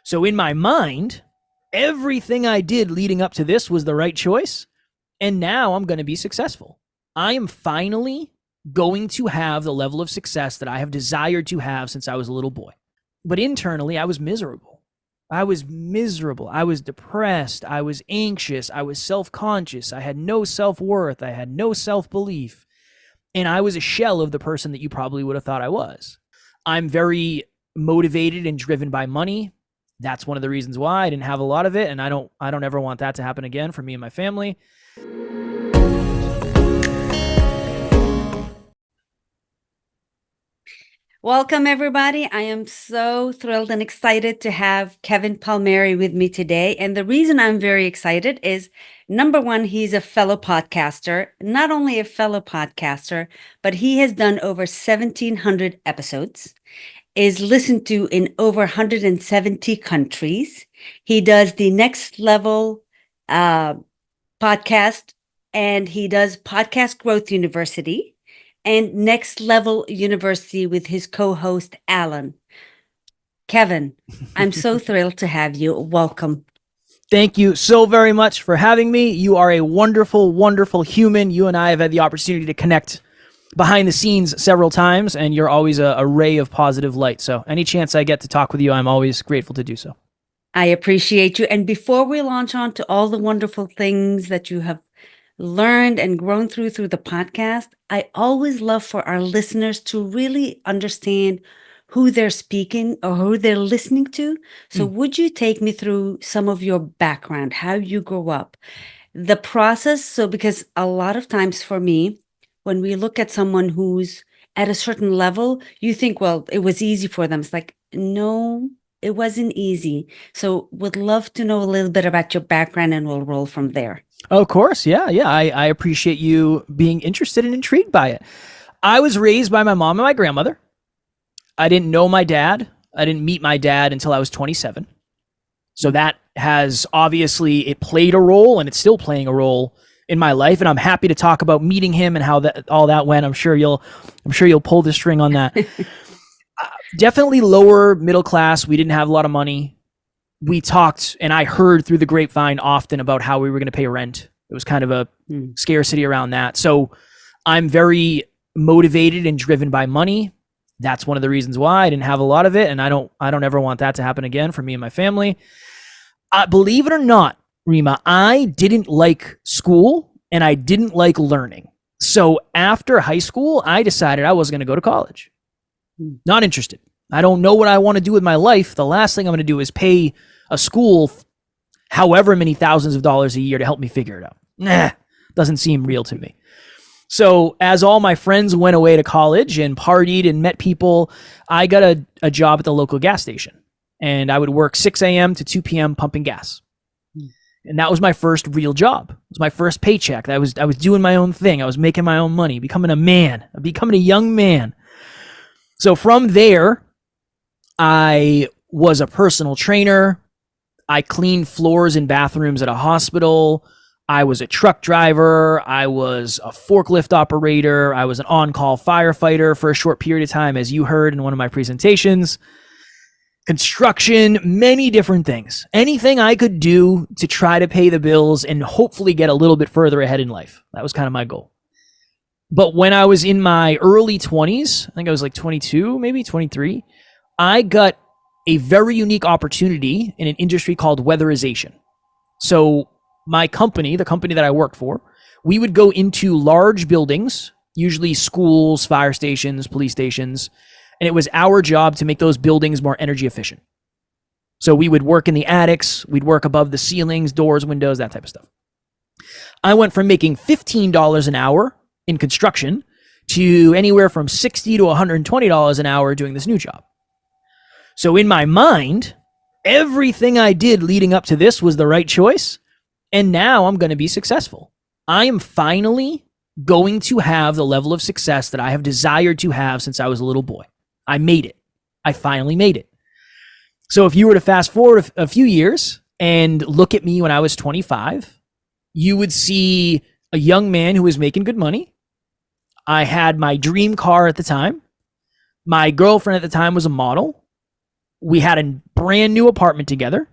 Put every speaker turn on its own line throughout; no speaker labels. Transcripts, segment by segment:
So in my mind, everything I did leading up to this was the right choice. And now I'm going to be successful. I am finally going to have the level of success that I have desired to have since I was a little boy. But internally, I was miserable. I was depressed. I was anxious. I was self-conscious. I had no self-worth. I had no self-belief. And I was a shell of the person that you probably would have thought I was. I'm very motivated and driven by money. That's one of the reasons why I didn't have a lot of it. And I don't ever want that to happen again for me and my family.
Welcome, everybody. I am so thrilled and excited to have Kevin Palmieri with me today. And the reason I'm very excited is, number one, he's a fellow podcaster, not only a fellow podcaster, but he has done over 1,700 episodes, is listened to in over 170 countries. He does the Next Level podcast, and he does Podcast Growth University and Next Level University with his co-host, Alan. Kevin, I'm so thrilled to have you. Welcome.
Thank you so very much for having me. You are a wonderful, wonderful human. You and I have had the opportunity to connect behind the scenes several times, and you're always a ray of positive light. So any chance I get to talk with you, I'm always grateful to do so.
I appreciate you. And before we launch on to all the wonderful things that you have learned and grown through the podcast, I always love for our listeners to really understand who they're speaking or who they're listening to. So would you take me through some of your background, how you grew up, the process? So because a lot of times for me, when we look at someone who's at a certain level, you think, well, it was easy for them. It's like, no, it wasn't easy. So would love to know a little bit about your background, and we'll roll from there.
Of course. Yeah. I appreciate you being interested and intrigued by it. I was raised by my mom and my grandmother. I didn't know my dad. I didn't meet my dad until I was 27. So that has obviously, it played a role, and it's still playing a role in my life. And I'm happy to talk about meeting him and how that all that went. I'm sure you'll pull the string on that. Definitely lower middle class. We didn't have a lot of money. We talked, and I heard through the grapevine often about how we were going to pay rent. It was kind of a scarcity around that. So I'm very motivated and driven by money. That's one of the reasons why I didn't have a lot of it. And I don't ever want that to happen again for me and my family. Believe it or not, Rima, I didn't like school and I didn't like learning. So after high school, I decided I was going to go to college. Not interested. I don't know what I want to do with my life. The last thing I'm going to do is pay a school however many thousands of dollars a year to help me figure it out. Nah, doesn't seem real to me. So as all my friends went away to college and partied and met people, I got a job at the local gas station. And I would work 6 a.m. to 2 p.m. pumping gas. And that was my first real job. It was my first paycheck. I was doing my own thing. I was making my own money, becoming a young man. So from there, I was a personal trainer. I cleaned floors and bathrooms at a hospital. I was a truck driver. I was a forklift operator. I was an on-call firefighter for a short period of time, as you heard in one of my presentations. Construction, many different things. Anything I could do to try to pay the bills and hopefully get a little bit further ahead in life. That was kind of my goal. But when I was in my early 20s, I think I was like 22, maybe 23, I got a very unique opportunity in an industry called weatherization. So my company, the company that I worked for, we would go into large buildings, usually schools, fire stations, police stations, and it was our job to make those buildings more energy efficient. So we would work in the attics, we'd work above the ceilings, doors, windows, that type of stuff. I went from making $15 an hour in construction to anywhere from $60 to $120 an hour doing this new job. So in my mind, everything I did leading up to this was the right choice. And now I'm going to be successful. I am finally going to have the level of success that I have desired to have since I was a little boy. I made it. I finally made it. So if you were to fast forward a few years and look at me when I was 25, you would see a young man who was making good money. I had my dream car at the time. My girlfriend at the time was a model. We had a brand new apartment together.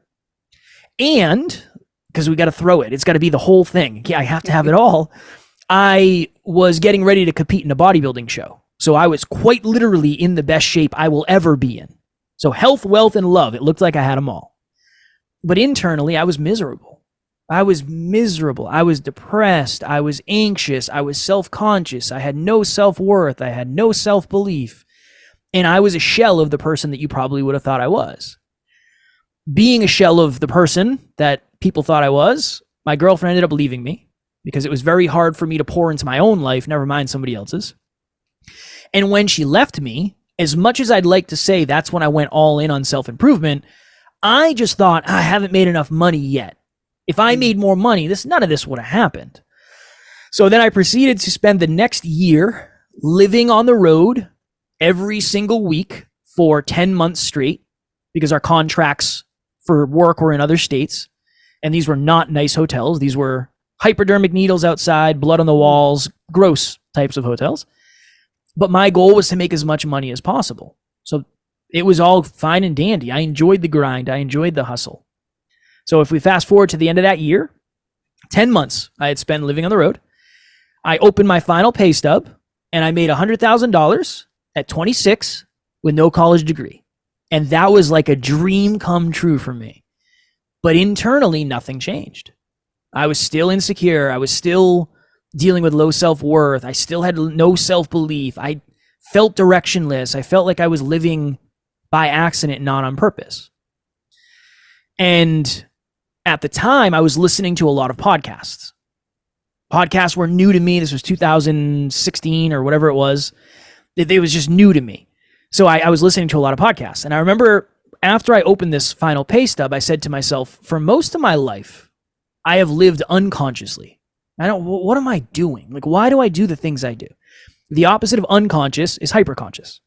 And because we got to throw it, it's got to be the whole thing. Yeah, I have to have it all. I was getting ready to compete in a bodybuilding show. So I was quite literally in the best shape I will ever be in. So health, wealth, and love, it looked like I had them all. But internally, I was miserable. I was miserable. I was depressed. I was anxious. I was self-conscious. I had no self-worth. I had no self-belief. And I was a shell of the person that you probably would have thought I was. Being a shell of the person that people thought I was, my girlfriend ended up leaving me because it was very hard for me to pour into my own life, never mind somebody else's. And when she left me, as much as I'd like to say that's when I went all in on self-improvement, I just thought, I haven't made enough money yet. If I made more money, none of this would have happened. So then I proceeded to spend the next year living on the road every single week for 10 months straight because our contracts for work were in other states. And these were not nice hotels. These were hypodermic needles outside, blood on the walls, gross types of hotels. But my goal was to make as much money as possible. So it was all fine and dandy. I enjoyed the grind. I enjoyed the hustle. So if we fast forward to the end of that year, 10 months I had spent living on the road. I opened my final pay stub and I made $100,000 at 26 with no college degree. And that was like a dream come true for me. But internally, nothing changed. I was still insecure. I was still dealing with low self-worth. I still had no self-belief. I felt directionless. I felt like I was living by accident, not on purpose. And at the time, I was listening to a lot of podcasts. Podcasts were new to me. This was 2016 or whatever it was. It was just new to me. So I was listening to a lot of podcasts. And I remember after I opened this final pay stub, I said to myself, for most of my life, I have lived unconsciously. What am I doing? Like, why do I do the things I do? The opposite of unconscious is hyperconscious.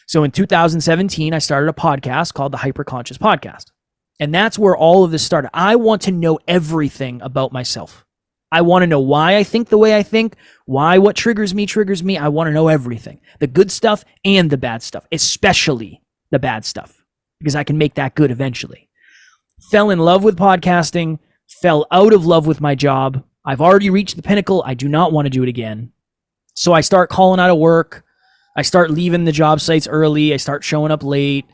So in 2017, I started a podcast called the Hyperconscious Podcast. And that's where all of this started. I want to know everything about myself. I want to know why I think the way I think, why what triggers me. I want to know everything. The good stuff and the bad stuff, especially the bad stuff, because I can make that good eventually. Fell in love with podcasting, fell out of love with my job. I've already reached the pinnacle. I do not want to do it again. So I start calling out of work. I start leaving the job sites early. I start showing up late.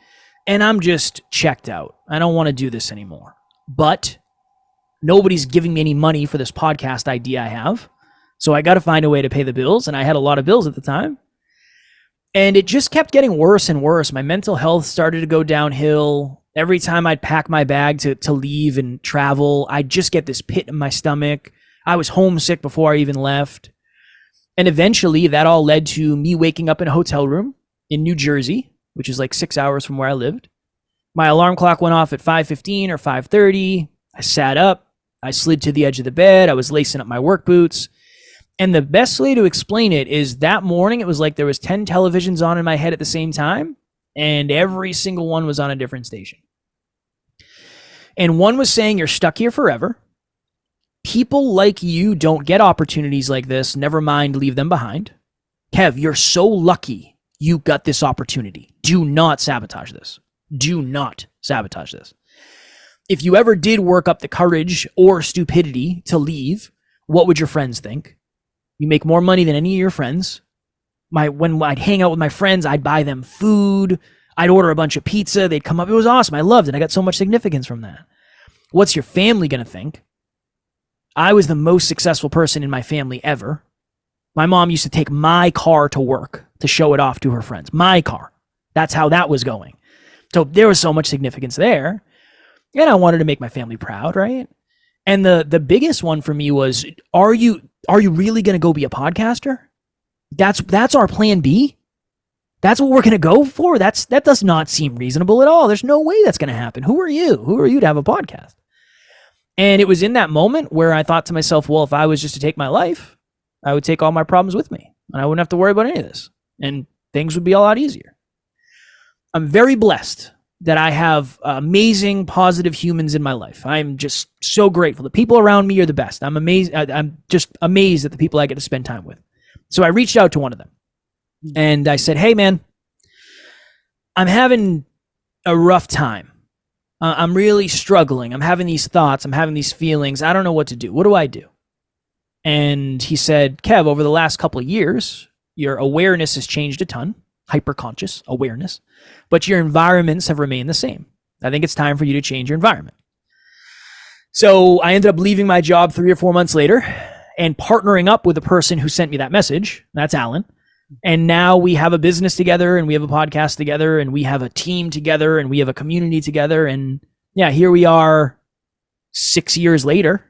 And I'm just checked out. I don't want to do this anymore. But nobody's giving me any money for this podcast idea I have. So I got to find a way to pay the bills. And I had a lot of bills at the time. And it just kept getting worse and worse. My mental health started to go downhill. Every time I'd pack my bag to leave and travel, I'd just get this pit in my stomach. I was homesick before I even left. And eventually that all led to me waking up in a hotel room in New Jersey, which is like 6 hours from where I lived. My alarm clock went off at 5:15 or 5:30. I sat up. I slid to the edge of the bed. I was lacing up my work boots. And the best way to explain it is that morning, it was like there was 10 televisions on in my head at the same time, and every single one was on a different station. And one was saying, you're stuck here forever. People like you don't get opportunities like this. Never mind, leave them behind. Kev, you're so lucky you got this opportunity. Do not sabotage this. Do not sabotage this. If you ever did work up the courage or stupidity to leave, what would your friends think? You make more money than any of your friends. When I'd hang out with my friends, I'd buy them food. I'd order a bunch of pizza. They'd come up. It was awesome. I loved it. I got so much significance from that. What's your family going to think? I was the most successful person in my family ever. My mom used to take my car to work to show it off to her friends. My car. That's how that was going. So there was so much significance there. And I wanted to make my family proud, right? And the biggest one for me was, are you really going to go be a podcaster? That's our plan B? That's what we're going to go for? That does not seem reasonable at all. There's no way that's going to happen. Who are you? Who are you to have a podcast? And it was in that moment where I thought to myself, well, if I was just to take my life, I would take all my problems with me and I wouldn't have to worry about any of this. And things would be a lot easier. I'm very blessed that I have amazing, positive humans in my life. I'm just so grateful. The people around me are the best. I'm amazed. I'm just amazed at the people I get to spend time with. So I reached out to one of them and I said, hey man, I'm having a rough time. I'm really struggling. I'm having these thoughts. I'm having these feelings. I don't know what to do. What do I do? And he said, Kev, over the last couple of years, your awareness has changed a ton, hyper-conscious awareness, but your environments have remained the same. I think it's time for you to change your environment. So I ended up leaving my job 3 or 4 months later and partnering up with the person who sent me that message. That's Alan. And now we have a business together, and we have a podcast together, and we have a team together, and we have a community together. And yeah, here we are 6 years later.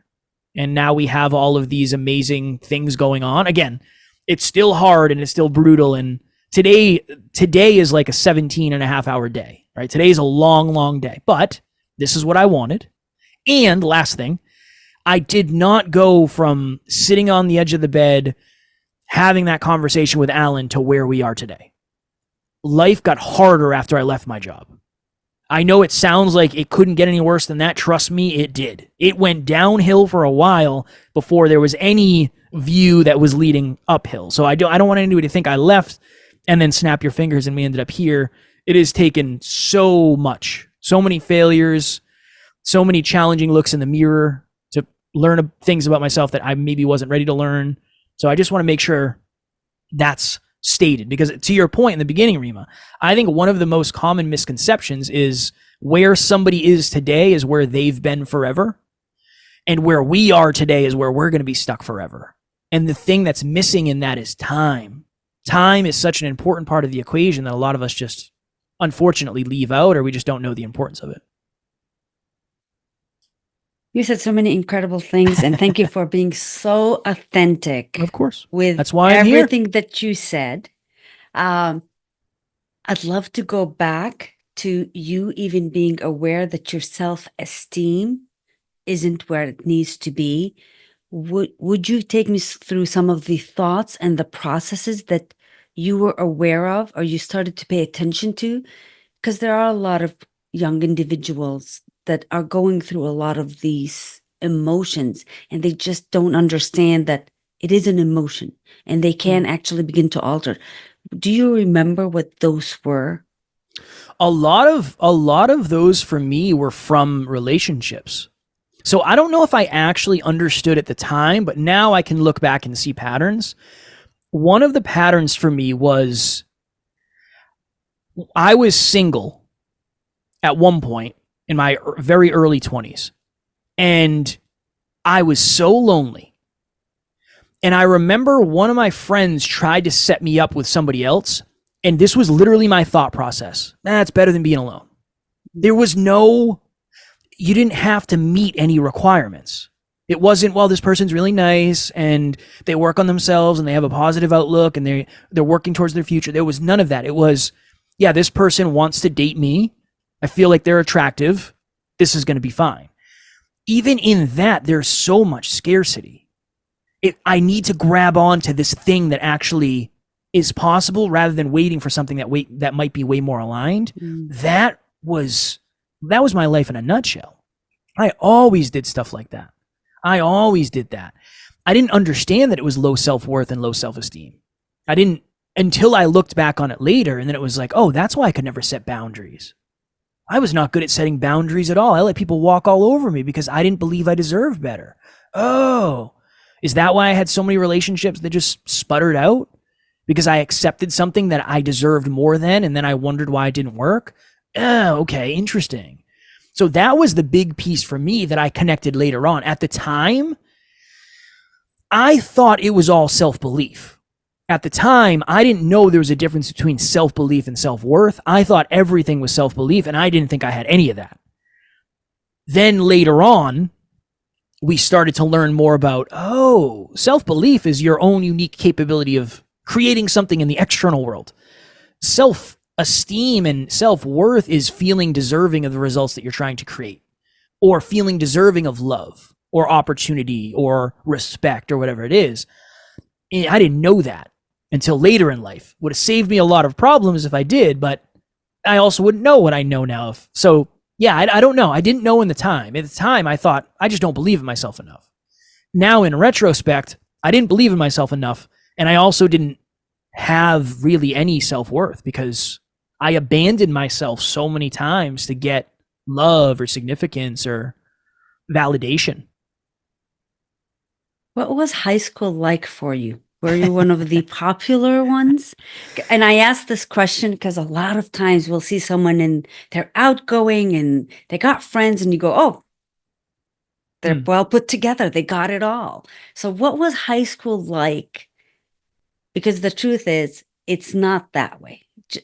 And now we have all of these amazing things going on. Again, it's still hard and it's still brutal. And today is like a 17.5 hour day, right? Today is a long, long day, but this is what I wanted. And last thing, I did not go from sitting on the edge of the bed, having that conversation with Alan, to where we are today. Life got harder after I left my job. I know it sounds like it couldn't get any worse than that. Trust me, it did. It went downhill for a while before there was any view that was leading uphill. So I don't want anybody to think I left and then snap your fingers and we ended up here. It has taken so much, so many failures, so many challenging looks in the mirror to learn things about myself that I maybe wasn't ready to learn. So I just want to make sure that's stated, because to your point in the beginning, Rima, I think one of the most common misconceptions is where somebody is today is where they've been forever, and where we are today is where we're going to be stuck forever. And the thing that's missing in that is time. Time is such an important part of the equation that a lot of us just unfortunately leave out, or we just don't know the importance of it.
You said so many incredible things, and thank you for being so authentic.
Of course.
With
That's why I'm here.
everything that you said. I'd love to go back to you even being aware that your self-esteem isn't where it needs to be. Would you take me through some of the thoughts and the processes that you were aware of, or you started to pay attention to? Because there are a lot of young individuals that are going through a lot of these emotions, and they just don't understand that it is an emotion and they can actually begin to alter. Do you remember what those were?
A lot of those for me were from relationships. So I don't know if I actually understood at the time, but now I can look back and see patterns. One of the patterns for me was I was single at one point in my very early 20s, and I was so lonely. And I remember one of my friends tried to set me up with somebody else, and this was literally my thought process. It's better than being alone. There was you didn't have to meet any requirements. It wasn't, well, this person's really nice and they work on themselves and they have a positive outlook and they're working towards their future. There was none of that. It was, yeah, this person wants to date me. I feel like they're attractive. This is going to be fine. Even in that, there's so much scarcity. I need to grab on to this thing that actually is possible rather than waiting for something that might be way more aligned. That was my life in a nutshell. I always did stuff like that. I always did that. I didn't understand that it was low self-worth and low self-esteem. I didn't until I looked back on it later, and then it was like, oh, that's why I could never set boundaries. I was not good at setting boundaries at all. I let people walk all over me because I didn't believe I deserved better. Oh, is that why I had so many relationships that just sputtered out? Because I accepted something that I deserved more than, and then I wondered why it didn't work? Oh, okay, interesting. So that was the big piece for me that I connected later on. At the time, I thought it was all self-belief. At the time, I didn't know there was a difference between self-belief and self-worth. I thought everything was self-belief, and I didn't think I had any of that. Then later on, we started to learn more about, oh, self-belief is your own unique capability of creating something in the external world. Self-esteem and self-worth is feeling deserving of the results that you're trying to create, or feeling deserving of love or opportunity or respect or whatever it is. I didn't know that until later in life. Would have saved me a lot of problems if I did, but I also wouldn't know what I know now. So yeah, I don't know. I didn't know in the time. At the time, I thought, I just don't believe in myself enough. Now, in retrospect, I didn't believe in myself enough, and I also didn't have really any self-worth because I abandoned myself so many times to get love or significance or validation.
What was high school like for you? Were you one of the popular ones? And I ask this question because a lot of times we'll see someone and they're outgoing and they got friends, and you go, oh, they're
Mm.
well put together. They got it all. So, what was high school like? Because the truth is, it's not that way.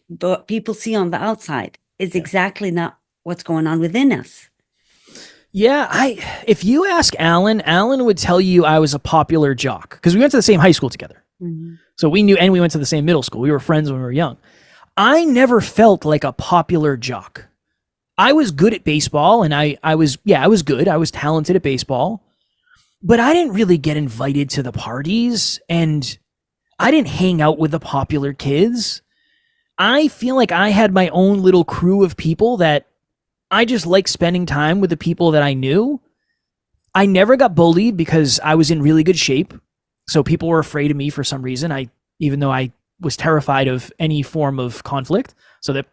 But what people see on the outside is
Yeah.
exactly not what's going on within us.
Yeah, if you ask Alan, Alan would tell you I was a popular jock because we went to the same high school together.
Mhm.
So we knew, and we went to the same middle school. We were friends when we were young. I never felt like a popular jock. I was good at baseball, and I was good. I was talented at baseball, but I didn't really get invited to the parties, and I didn't hang out with the popular kids. I feel like I had my own little crew of people that I just like spending time with the people that I knew. I never got bullied because I was in really good shape. So people were afraid of me for some reason. Even though I was terrified of any form of conflict. So that,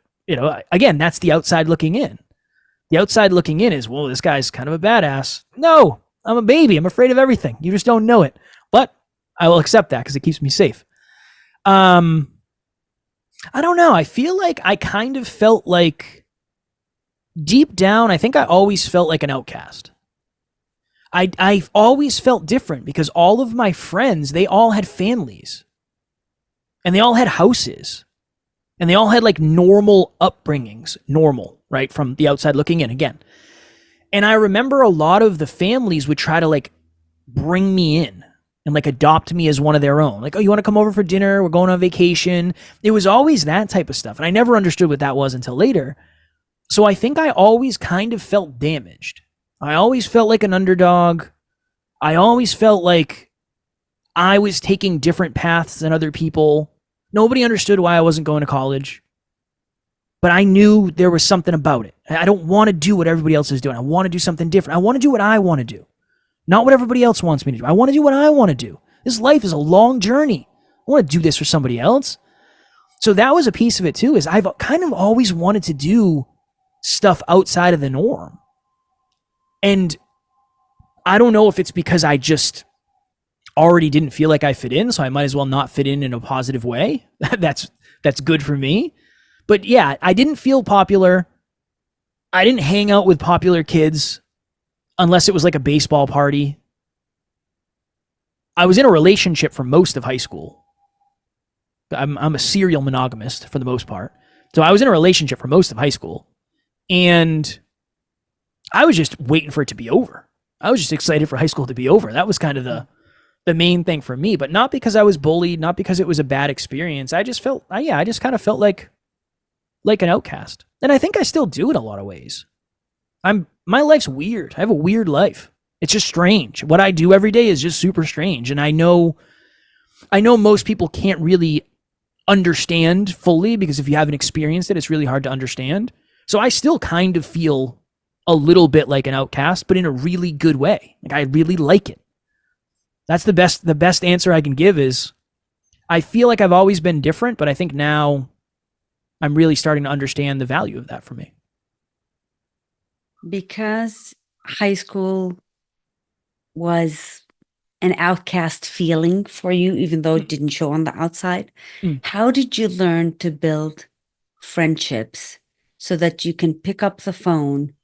again, that's the outside looking in. The outside looking in is, well, this guy's kind of a badass. No, I'm a baby. I'm afraid of everything. You just don't know it. But I will accept that because it keeps me safe. I don't know. I feel like I kind of felt like deep down, I think I always felt like an outcast. I've always felt different because all of my friends, they all had families and they all had houses and they all had like normal upbringings, normal, right? From the outside looking in again. And I remember a lot of the families would try to like bring me in and like adopt me as one of their own. Like, oh, you want to come over for dinner? We're going on vacation. It was always that type of stuff. And I never understood what that was until later. So I think I always kind of felt damaged. I always felt like an underdog. I always felt like I was taking different paths than other people. Nobody understood why I wasn't going to college. But I knew there was something about it. I don't want to do what everybody else is doing. I want to do something different. I want to do what I want to do, not what everybody else wants me to do. I want to do what I want to do. This life is a long journey. I want to do this for somebody else. So that was a piece of it too, is I've kind of always wanted to do stuff outside of the norm. And I don't know if it's because I just already didn't feel like I fit in, so I might as well not fit in a positive way. that's good for me. But yeah, I didn't feel popular. I didn't hang out with popular kids unless it was like a baseball party. I was in a relationship for most of high school. I'm a serial monogamist for the most part. So I was in a relationship for most of high school. And I was just waiting for it to be over. I was just excited for high school to be over. That was kind of the main thing for me, but not because I was bullied, not because it was a bad experience. I just kind of felt like an outcast. And I think I still do in a lot of ways. My life's weird. I have a weird life. It's just strange. What I do every day is just super strange. And I know most people can't really understand fully because if you haven't experienced it, it's really hard to understand. So I still kind of feel a little bit like an outcast, but in a really good way. Like I really like it. That's the best answer I can give is I feel like I've always been different, but I think now I'm really starting to understand the value of that for me.
Because high school was an outcast feeling for you, even though it didn't show on the outside,
Mm.
how did you learn to build friendships so that you can pick up the phone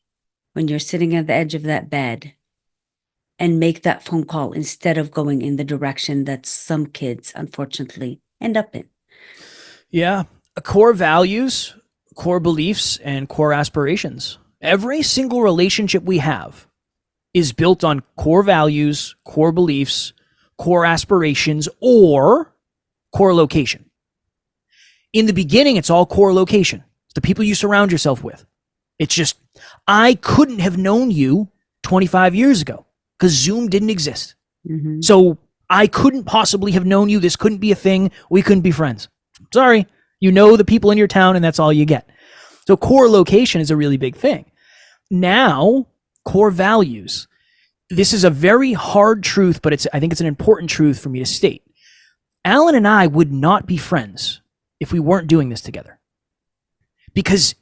when you're sitting at the edge of that bed and make that phone call instead of going in the direction that some kids, unfortunately, end up in?
Yeah. Core values, core beliefs, and core aspirations. Every single relationship we have is built on core values, core beliefs, core aspirations, or core location. In the beginning, it's all core location. It's the people you surround yourself with. It's just, I couldn't have known you 25 years ago because Zoom didn't exist.
Mm-hmm.
So I couldn't possibly have known you. This couldn't be a thing. We couldn't be friends. Sorry. You know the people in your town and that's all you get. So core location is a really big thing. Now, core values. This is a very hard truth, but I think it's an important truth for me to state. Alan and I would not be friends if we weren't doing this together. because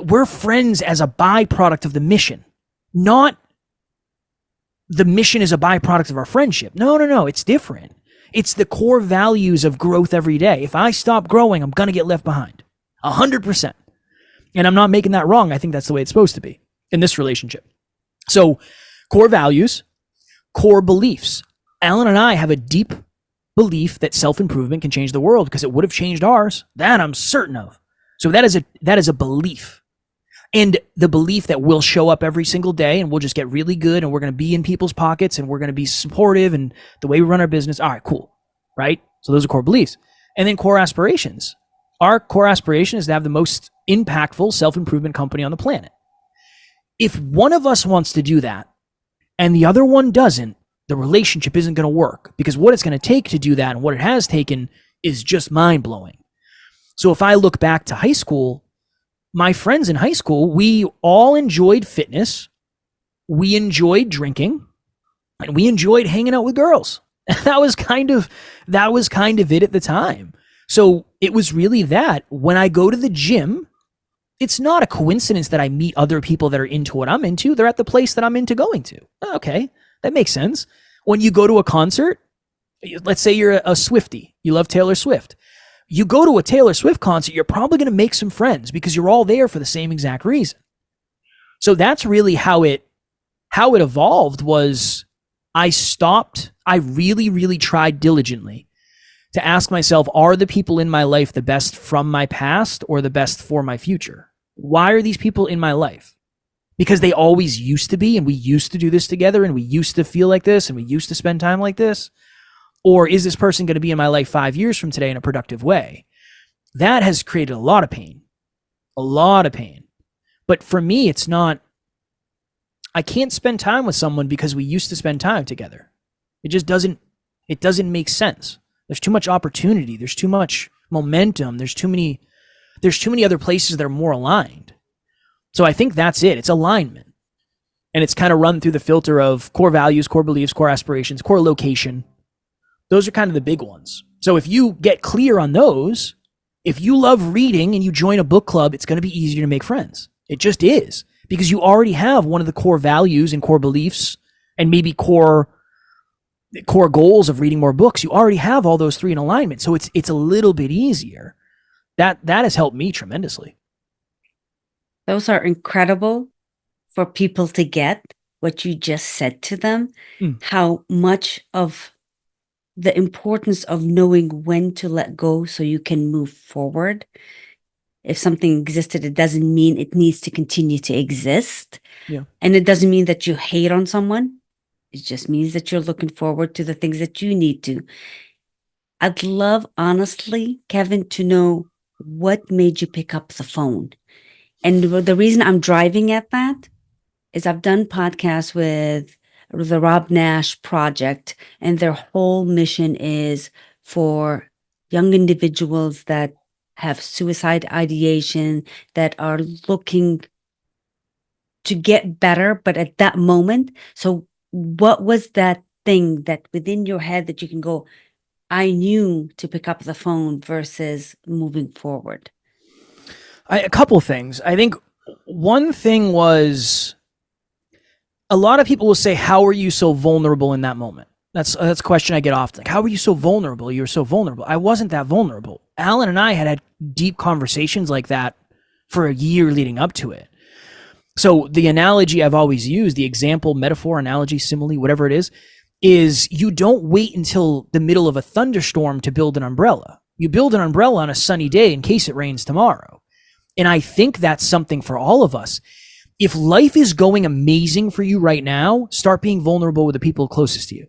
we're friends as a byproduct of the mission, not the mission is a byproduct of our friendship. No, it's different. It's the core values of growth every day. If I stop growing, I'm going to get left behind 100%. And I'm not making that wrong. I think that's the way it's supposed to be in this relationship. So core values, core beliefs. Alan and I have a deep belief that self-improvement can change the world because it would have changed ours. That I'm certain of. So that is a belief. And the belief that we'll show up every single day and we'll just get really good and we're going to be in people's pockets and we're going to be supportive and the way we run our business. All right, cool. Right? So those are core beliefs. And then core aspirations. Our core aspiration is to have the most impactful self-improvement company on the planet. If one of us wants to do that and the other one doesn't, the relationship isn't going to work, because what it's going to take to do that and what it has taken is just mind-blowing. So if I look back to high school, my friends in high school, we all enjoyed fitness, we enjoyed drinking, and we enjoyed hanging out with girls. That was kind of it at the time. So it was really that. When I go to the gym, it's not a coincidence that I meet other people that are into what I'm into. They're at the place that I'm into going to. Okay, that makes sense. When you go to a concert, let's say you're a Swiftie, you love Taylor Swift. You go to a Taylor Swift concert, you're probably going to make some friends because you're all there for the same exact reason. So that's really how it evolved. Was I really, really tried diligently to ask myself, are the people in my life the best from my past or the best for my future? Why are these people in my life? Because they always used to be, and we used to do this together, and we used to feel like this, and we used to spend time like this? Or is this person going to be in my life 5 years from today in a productive way? That has created a lot of pain. But for me, it's not, I can't spend time with someone because we used to spend time together. It just doesn't make sense. There's too much opportunity. There's too much momentum. There's too many other places that are more aligned. So I think that's it. It's alignment. And it's kind of run through the filter of core values, core beliefs, core aspirations, core location. Those are kind of the big ones. So if you get clear on those, if you love reading and you join a book club, it's going to be easier to make friends. It just is, because you already have one of the core values and core beliefs and maybe core goals of reading more books. You already have all those three in alignment. So it's a little bit easier. That has helped me tremendously.
Those are incredible for people to get what you just said to them, how much of the importance of knowing when to let go so you can move forward. If something existed, it doesn't mean it needs to continue to exist.
Yeah.
And it doesn't mean that you hate on someone. It just means that you're looking forward to the things that you need to. I'd love, honestly, Kevin, to know what made you pick up the phone. And the reason I'm driving at that is I've done podcasts with the Rob Nash Project, and their whole mission is for young individuals that have suicide ideation, that are looking to get better, but at that moment. So what was that thing that within your head that you can go, I knew to pick up the phone versus moving forward?
A couple things. I think one thing was, a lot of people will say, how are you so vulnerable in that moment? That's a question I get often. Like, how are you so vulnerable? You were so vulnerable. I wasn't that vulnerable. Alan and I had deep conversations like that for a year leading up to it. So the analogy I've always used, the example, metaphor, analogy, simile, whatever it is you don't wait until the middle of a thunderstorm to build an umbrella. You build an umbrella on a sunny day in case it rains tomorrow. And I think that's something for all of us. If life is going amazing for you right now, start being vulnerable with the people closest to you,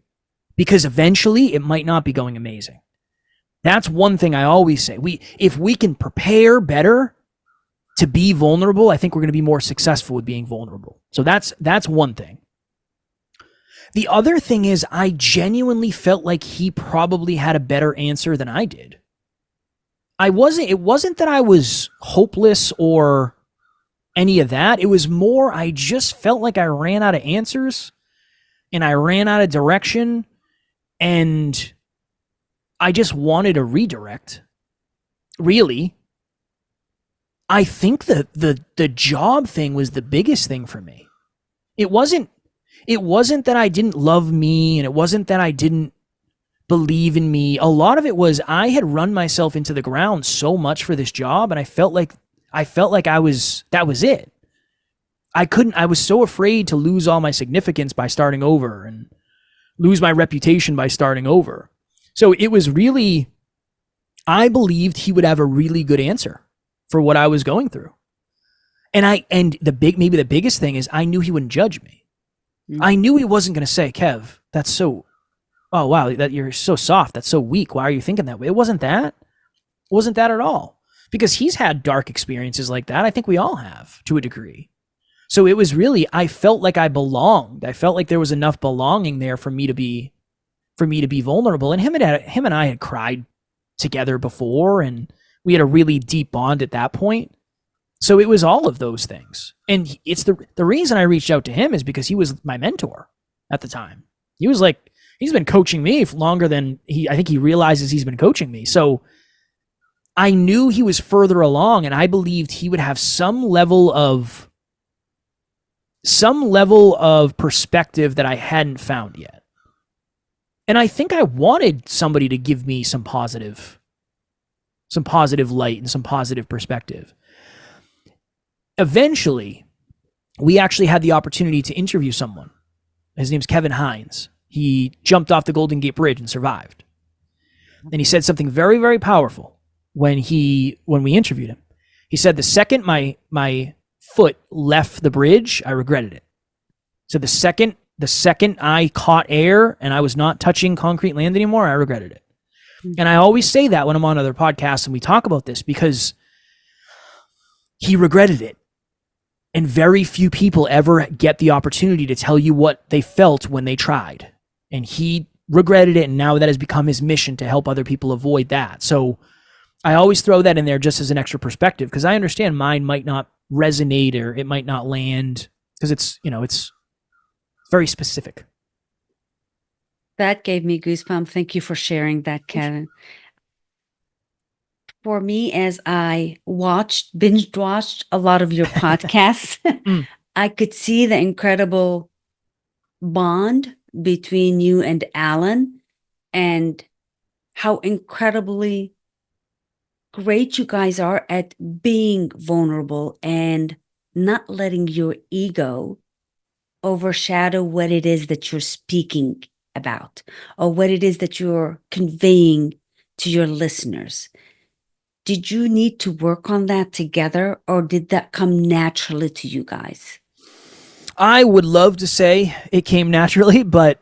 because eventually it might not be going amazing. That's one thing I always say. If we can prepare better to be vulnerable, I think we're going to be more successful with being vulnerable. So that's one thing. The other thing is, I genuinely felt like he probably had a better answer than I did. It wasn't that I was hopeless or any of that. It was more, I just felt like I ran out of answers and I ran out of direction, and I just wanted a redirect, really. I think the job thing was the biggest thing for me. It wasn't that I didn't love me, and it wasn't that I didn't believe in me. A lot of it was I had run myself into the ground so much for this job, and I felt like that was it. I was so afraid to lose all my significance by starting over and lose my reputation by starting over. So it was really, I believed he would have a really good answer for what I was going through. And the biggest thing is I knew he wouldn't judge me.
Mm.
I knew he wasn't going to say, Kev, that's so, oh wow, that you're so soft. That's so weak. Why are you thinking that way? It wasn't that. It wasn't that at all. Because he's had dark experiences like that. I think we all have to a degree. So it was really, I felt like I belonged. I felt like there was enough belonging there for me to be vulnerable. And him and I had cried together before, and we had a really deep bond at that point. So it was all of those things. And it's the reason I reached out to him is because he was my mentor at the time. He was like, he's been coaching me for longer than I think he realizes he's been coaching me. So I knew he was further along, and I believed he would have some level of perspective that I hadn't found yet. And I think I wanted somebody to give me some positive light and some positive perspective. Eventually, we actually had the opportunity to interview someone. His name's Kevin Hines. He jumped off the Golden Gate Bridge and survived. And he said something very, very powerful when we interviewed him. He said, the second my foot left the bridge, I regretted it. So the second I caught air and I was not touching concrete land anymore, I regretted it. And I always say that when I'm on other podcasts and we talk about this, because he regretted it. And very few people ever get the opportunity to tell you what they felt when they tried. And he regretted it, and now that has become his mission to help other people avoid that. So I always throw that in there just as an extra perspective, because I understand mine might not resonate or it might not land, because it's very specific.
That gave me goosebumps. Thank you for sharing that, Kevin. For me, as I binge watched a lot of your podcasts, I could see the incredible bond between you and Alan, and how incredibly great you guys are at being vulnerable and not letting your ego overshadow what it is that you're speaking about or what it is that you're conveying to your listeners. Did you need to work on that together, or did that come naturally to you guys?
I would love to say it came naturally, but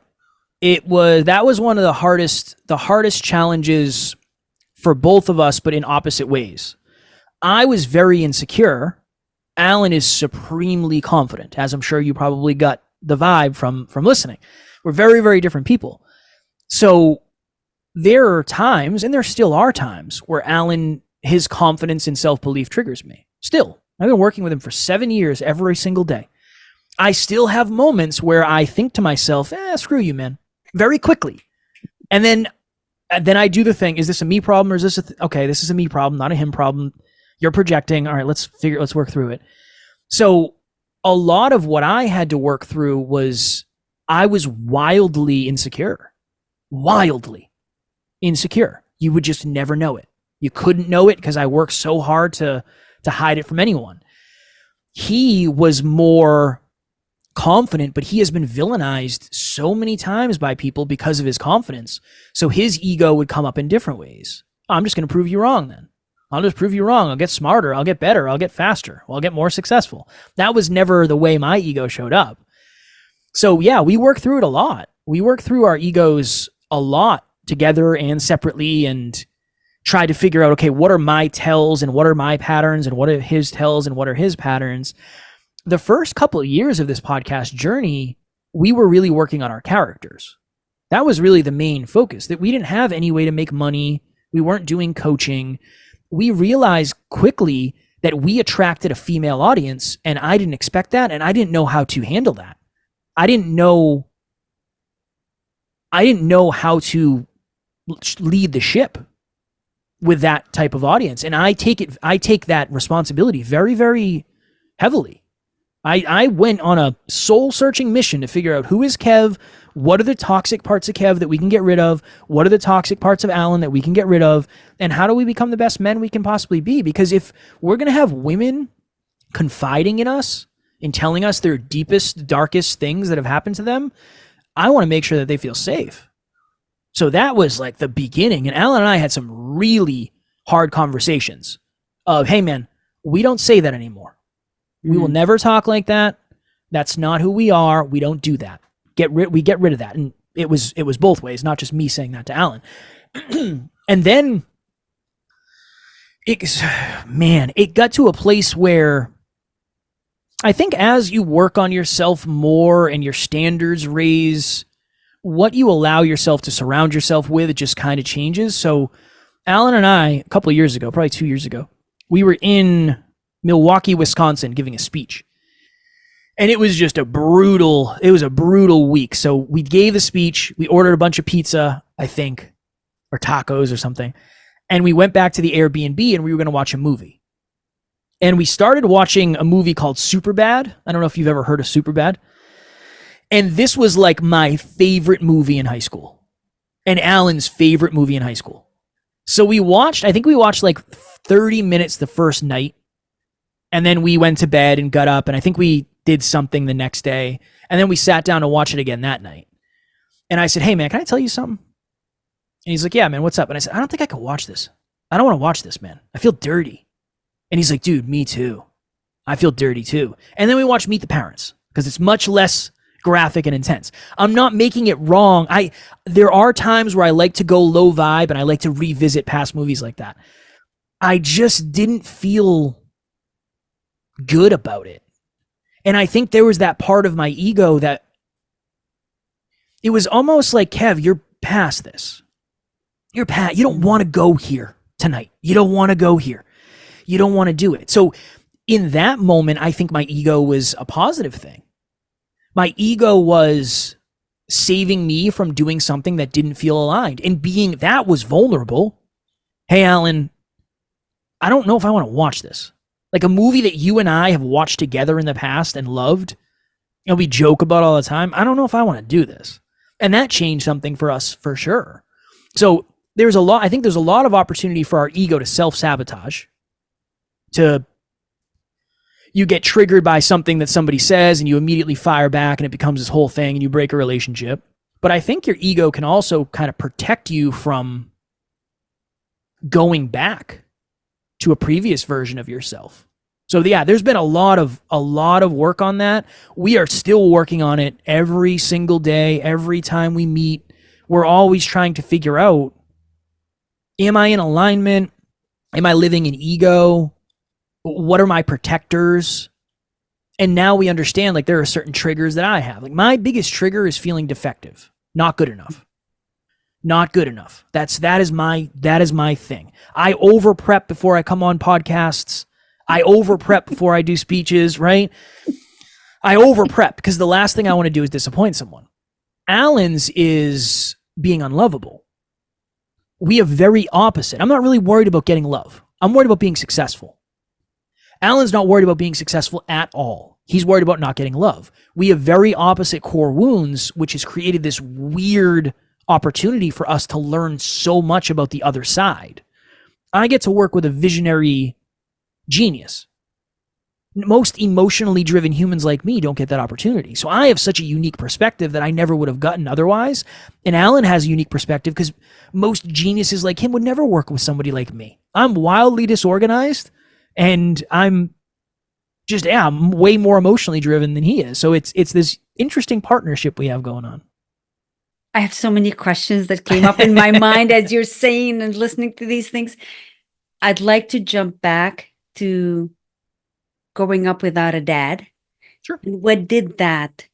that was one of the hardest challenges for both of us, but in opposite ways. I was very insecure. Alan is supremely confident, as I'm sure you probably got the vibe from listening. We're very, very different people. So there are times, and there still are times, where Alan, his confidence and self-belief triggers me. Still, I've been working with him for 7 years every single day. I still have moments where I think to myself, screw you, man, very quickly. And then I do the thing, is this a me problem, or is this okay, this is a me problem, not a him problem. You're projecting. All right, let's work through it. So a lot of what I had to work through was I was wildly insecure. You would just never know it. You couldn't know it because I worked so hard to hide it from anyone. He was more confident, but he has been villainized so many times by people because of his confidence. So his ego would come up in different ways. I'm just going to prove you wrong then. I'll just prove you wrong. I'll get smarter. I'll get better. I'll get faster. I'll get more successful. That was never the way my ego showed up. So yeah, we work through it a lot. We work through our egos a lot together and separately, and try to figure out, okay, what are my tells and what are my patterns and what are his tells and what are his patterns. The first couple of years of this podcast journey, we were really working on our characters. That was really the main focus, that we didn't have any way to make money. We weren't doing coaching. We realized quickly that we attracted a female audience, and I didn't expect that, and I didn't know how to handle that. I didn't know how to lead the ship. with that type of audience. And I take that responsibility very, very heavily. I went on a soul searching mission to figure out who is Kev, what are the toxic parts of Kev that we can get rid of, what are the toxic parts of Alan that we can get rid of, and how do we become the best men we can possibly be? Because if we're going to have women confiding in us and telling us their deepest, darkest things that have happened to them, I want to make sure that they feel safe. So that was like the beginning. And Alan and I had some really hard conversations of, hey man, we don't say that anymore. We will never talk like that. That's not who we are. We don't do that. We get rid of that. And it was both ways, not just me saying that to Alan. And then it got to a place where I think as you work on yourself more and your standards raise, what you allow yourself to surround yourself with, it just kind of changes. So Alan and I, a couple of years ago, probably 2 years ago, we were in Milwaukee, Wisconsin, giving a speech. And it was just a brutal week. So we gave the speech, we ordered a bunch of pizza, I think, or tacos or something. And we went back to the Airbnb and we were going to watch a movie. And we started watching a movie called Superbad. I don't know if you've ever heard of Superbad. And this was like my favorite movie in high school. And Alan's favorite movie in high school. So I think we watched like 30 minutes the first night. And then we went to bed and got up, and I think we did something the next day. And then we sat down to watch it again that night. And I said, hey, man, can I tell you something? And he's like, yeah, man, what's up? And I said, I don't think I can watch this. I don't want to watch this, man. I feel dirty. And he's like, dude, me too. I feel dirty too. And then we watched Meet the Parents because it's much less graphic and intense. I'm not making it wrong. There are times where I like to go low vibe and I like to revisit past movies like that. I just didn't feel good about it. And I think there was that part of my ego that it was almost like, Kev, you're past this. You don't want to go here tonight. You don't want to go here. You don't want to do it. So in that moment, I think my ego was a positive thing. My ego was saving me from doing something that didn't feel aligned. And that was vulnerable. Hey, Alan, I don't know if I want to watch this. Like a movie that you and I have watched together in the past and loved, we joke about all the time. I don't know if I want to do this. And that changed something for us for sure. So I think there's a lot of opportunity for our ego to self-sabotage. You get triggered by something that somebody says and you immediately fire back and it becomes this whole thing and you break a relationship. But I think your ego can also kind of protect you from going back to a previous version of yourself. So yeah, there's been a lot of work on that. We are still working on it every single day, every time we meet. We're always trying to figure out, am I in alignment? Am I living in ego? What are my protectors? And now we understand, like, there are certain triggers that I have. Like, my biggest trigger is feeling defective, not good enough. Not good enough. That is my thing. I over prep before I come on podcasts. I over prep before I do speeches, right? I over prep because the last thing I want to do is disappoint someone. Alan's is being unlovable. We are very opposite. I'm not really worried about getting love. I'm worried about being successful. Alan's not worried about being successful at all. He's worried about not getting love. We have very opposite core wounds, which has created this weird opportunity for us to learn so much about the other side. I get to work with a visionary genius. Most emotionally driven humans like me don't get that opportunity. So I have such a unique perspective that I never would have gotten otherwise. And Alan has a unique perspective because most geniuses like him would never work with somebody like me. I'm wildly disorganized and I'm way more emotionally driven than he is. So it's this interesting partnership we have going on.
I have so many questions that came up in my mind as you're saying and listening to these things. I'd like to jump back to growing up without a dad.
Sure.
What did that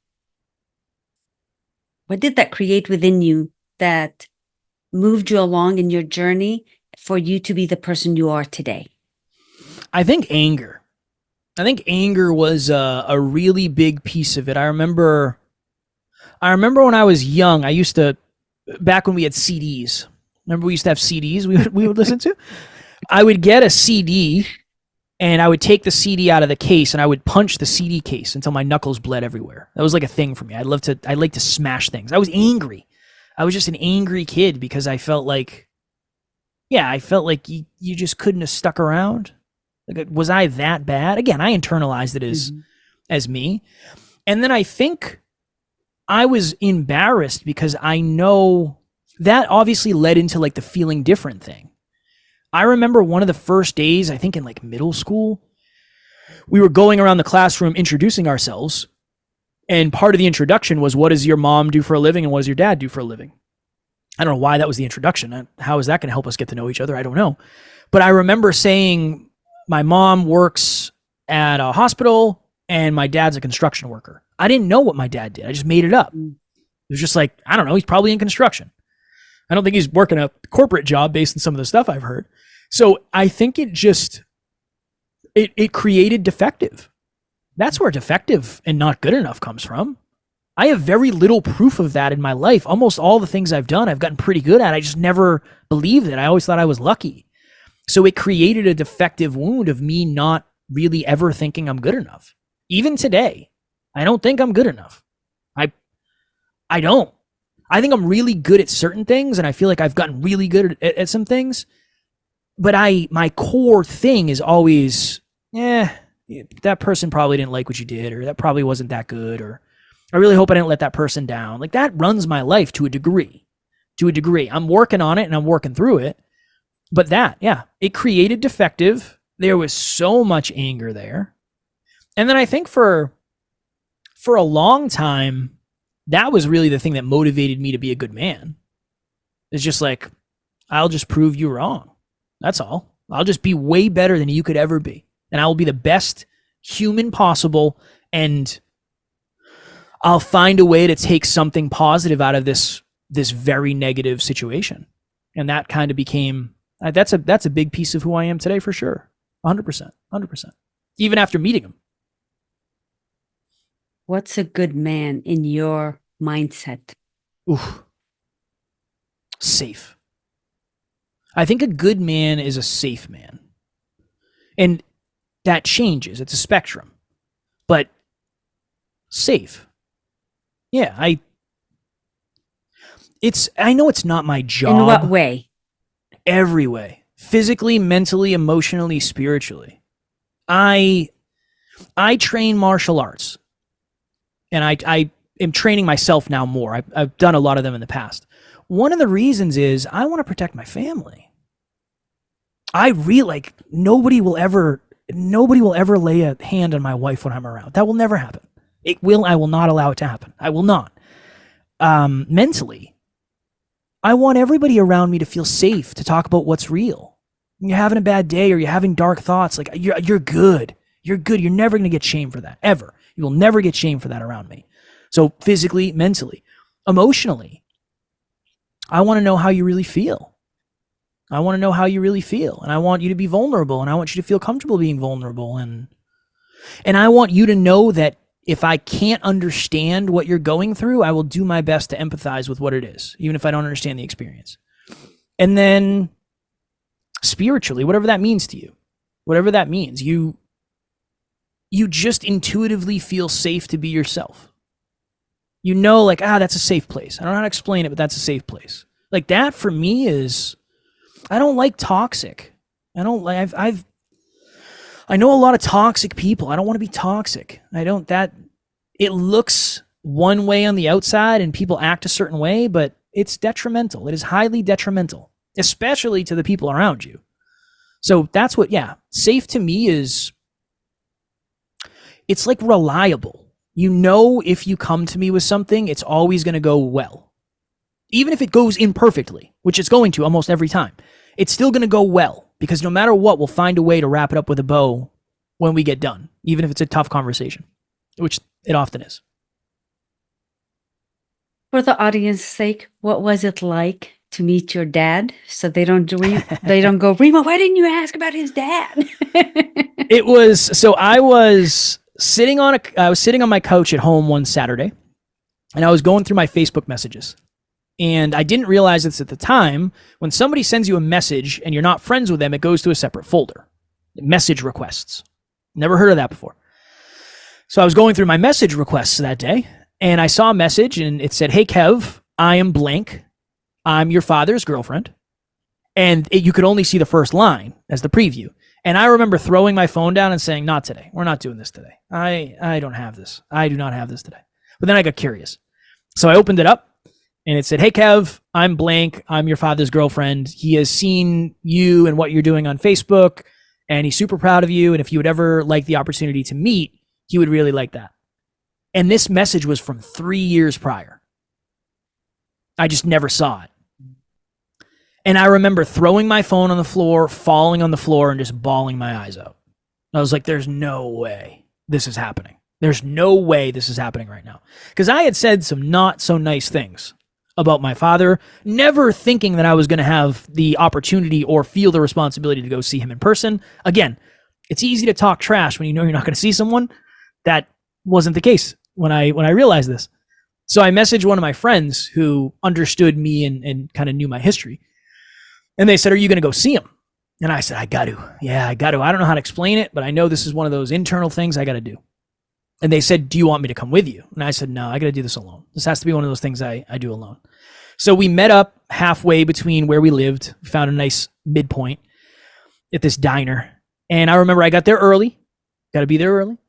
create within you that moved you along in your journey for you to be the person you are today?
I think anger. Was a really big piece of it. I remember when I was young, back when we had CDs, Remember we used to have CDs we would listen to? I would get a CD and I would take the CD out of the case and I would punch the CD case until my knuckles bled everywhere. That was like a thing for me. I like to smash things. I was angry. I was just an angry kid because I felt like, you just couldn't have stuck around. Like, was I that bad? Again, I internalized it as me. And then I think I was embarrassed because I know that obviously led into like the feeling different thing. I remember one of the first days, I think in like middle school, we were going around the classroom introducing ourselves. And part of the introduction was, what does your mom do for a living and what does your dad do for a living? I don't know why that was the introduction. How is that going to help us get to know each other? I don't know. But I remember saying my mom works at a hospital and my dad's a construction worker. I didn't know what my dad did. I just made it up. It was just like, I don't know, he's probably in construction. I don't think he's working a corporate job based on some of the stuff I've heard. So I think it created defective. That's where defective and not good enough comes from. I have very little proof of that in my life. Almost all the things I've done, I've gotten pretty good at. I just never believed it. I always thought I was lucky. So it created a defective wound of me not really ever thinking I'm good enough. Even today, I don't think I'm good enough. I don't. I think I'm really good at certain things, and I feel like I've gotten really good at some things. But my core thing is always, that person probably didn't like what you did, or that probably wasn't that good, or I really hope I didn't let that person down. Like, that runs my life to a degree. I'm working on it and I'm working through it. But it created defective. There was so much anger there. And then I think for a long time, that was really the thing that motivated me to be a good man. It's just like, I'll just prove you wrong. That's all. I'll just be way better than you could ever be. And I will be the best human possible. And I'll find a way to take something positive out of this very negative situation. And that kind of became, that's a big piece of who I am today for sure. 100%. Even after meeting him.
What's a good man in your mindset?
Oof. Safe. I think a good man is a safe man. And that changes. It's a spectrum. But safe. Yeah, I know it's not my job.
In what way?
Every way. Physically, mentally, emotionally, spiritually. I train martial arts. And I am training myself now more. I've done a lot of them in the past. One of the reasons is I want to protect my family. I really nobody will ever lay a hand on my wife when I'm around. That will never happen. I will not allow it to happen. I will not. Mentally, I want everybody around me to feel safe to talk about what's real. When you're having a bad day or you're having dark thoughts, like you're good. You're good. You're never going to get shamed for that, ever. You will never get shamed for that around me. So physically, mentally, emotionally, I want to know how you really feel. I want to know how you really feel. And I want you to be vulnerable. And I want you to feel comfortable being vulnerable. And I want you to know that if I can't understand what you're going through, I will do my best to empathize with what it is, even if I don't understand the experience. And then spiritually, whatever that means to you, whatever that means, you just intuitively feel safe to be yourself. You know, that's a safe place. I don't know how to explain it, but that's a safe place. Like, that for me is, I don't like toxic. I know a lot of toxic people. I don't want to be toxic. It looks one way on the outside and people act a certain way, but it's detrimental. It is highly detrimental, especially to the people around you. So that's what, safe to me is, it's like reliable. You know, if you come to me with something, it's always going to go well. Even if it goes imperfectly, which it's going to almost every time, it's still going to go well, because no matter what, we'll find a way to wrap it up with a bow when we get done, even if it's a tough conversation, which it often is.
For the audience's sake, what was it like to meet your dad? So they don't go, Rima, why didn't you ask about his dad?
I was sitting on my couch at home one Saturday, and I was going through my Facebook messages, And I didn't realize this at the time. When somebody sends you a message and you're not friends with them, it goes to a separate folder. Message requests. Never heard of that before. So I was going through my message requests that day, and I saw a message, and it said, "Hey, Kev, I am blank. I'm your father's girlfriend." And you could only see the first line as the preview. And I remember throwing my phone down and saying, "Not today. We're not doing this today. I don't have this. I do not have this today." But then I got curious. So I opened it up, and it said, "Hey, Kev, I'm blank. I'm your father's girlfriend. He has seen you and what you're doing on Facebook, and he's super proud of you. And if you would ever like the opportunity to meet, he would really like that." And this message was from 3 years prior. I just never saw it. And I remember throwing my phone on the floor, falling on the floor, and just bawling my eyes out. I was like, there's no way this is happening. There's no way this is happening right now. Because I had said some not so nice things about my father, never thinking that I was going to have the opportunity or feel the responsibility to go see him in person. Again, it's easy to talk trash when you know you're not going to see someone. That wasn't the case when I realized this. So I messaged one of my friends who understood me and kind of knew my history. And they said, "Are you going to go see him?" And I said, "I got to. Yeah, I got to. I don't know how to explain it, but I know this is one of those internal things I got to do." And they said, "Do you want me to come with you?" And I said, "No, I got to do this alone. This has to be one of those things I do alone." So we met up halfway between where we lived, found a nice midpoint at this diner. And I remember I got there early, got to be there early.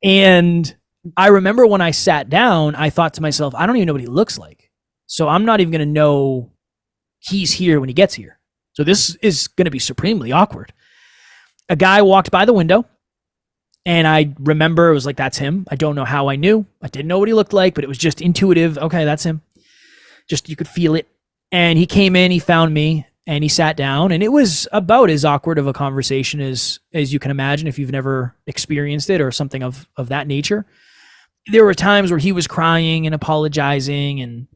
And I remember when I sat down, I thought to myself, I don't even know what he looks like. So I'm not even going to know he's here when he gets here. So this is going to be supremely awkward. A guy walked by the window, and I remember it was like, that's him. I don't know how I knew. I didn't know what he looked like, but it was just intuitive. Okay, that's him. Just, you could feel it. And he came in, he found me, and he sat down, and it was about as awkward of a conversation as you can imagine if you've never experienced it or something of that nature. There were times where he was crying and apologizing, and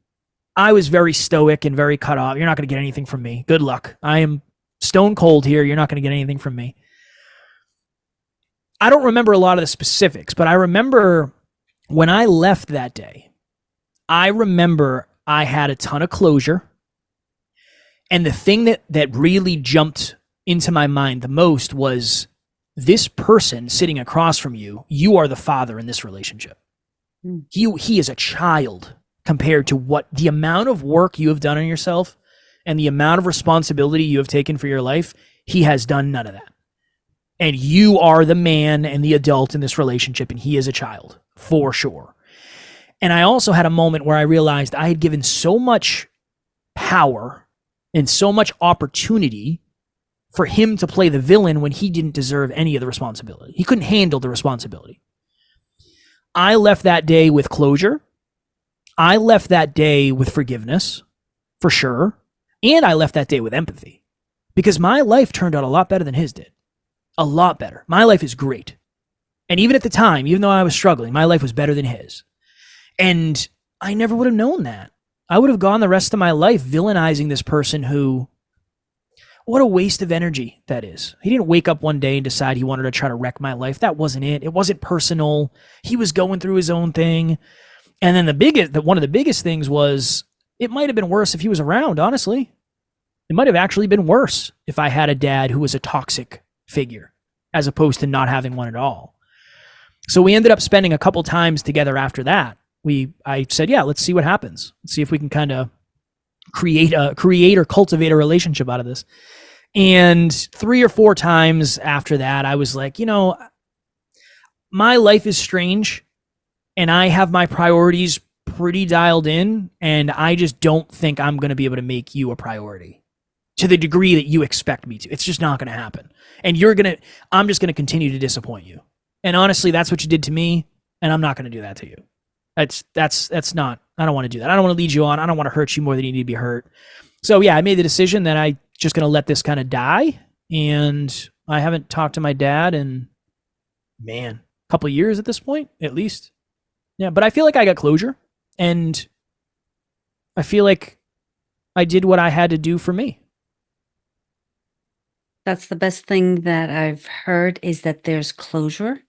I was very stoic and very cut off. "You're not going to get anything from me. Good luck. I am stone cold here. You're not going to get anything from me." I don't remember a lot of the specifics, but I remember when I left that day, I remember I had a ton of closure. And the thing that really jumped into my mind the most was, this person sitting across from you, you are the father in this relationship. He is a child compared to what the amount of work you have done on yourself and the amount of responsibility you have taken for your life. He has done none of that. And you are the man and the adult in this relationship, and he is a child, for sure. And I also had a moment where I realized I had given so much power and so much opportunity for him to play the villain when he didn't deserve any of the responsibility. He couldn't handle the responsibility. I left that day with closure. I left that day with forgiveness, for sure. And I left that day with empathy, because my life turned out a lot better than his did. A lot better. My life is great. And even at the time, even though I was struggling, my life was better than his. And I never would have known that. I would have gone the rest of my life villainizing this person who, what a waste of energy that is. He didn't wake up one day and decide he wanted to try to wreck my life. That wasn't it. It wasn't personal. He was going through his own thing. And then one of the biggest things was, it might have been worse if he was around, honestly. It might have actually been worse if I had a dad who was a toxic figure, as opposed to not having one at all. So we ended up spending a couple times together after that. I said, yeah, let's see what happens. Let's see if we can kind of create or cultivate a relationship out of this. And 3 or 4 times after that, I was like, my life is strange, and I have my priorities pretty dialed in, and I just don't think I'm going to be able to make you a priority to the degree that you expect me to. It's just not going to happen. And I'm just going to continue to disappoint you. And honestly, that's what you did to me, and I'm not going to do that to you. That's not, I don't want to do that. I don't want to lead you on. I don't want to hurt you more than you need to be hurt. So yeah, I made the decision that I just going to let this kind of die. And I haven't talked to my dad in, a couple of years at this point, at least. Yeah. But I feel like I got closure, and I feel like I did what I had to do for me.
That's the best thing that I've heard, is that there's closure.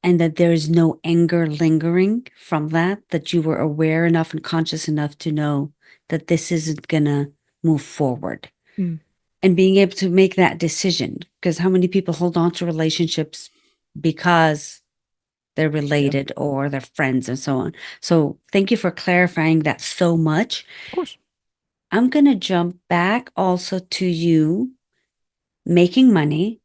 and that there is no anger lingering from that you were aware enough and conscious enough to know that this isn't going to move forward.
Mm.
And being able to make that decision, because how many people hold on to relationships because they're related or they're friends and so on. So thank you for clarifying that so much.
Of course.
I'm going to jump back also to you making money,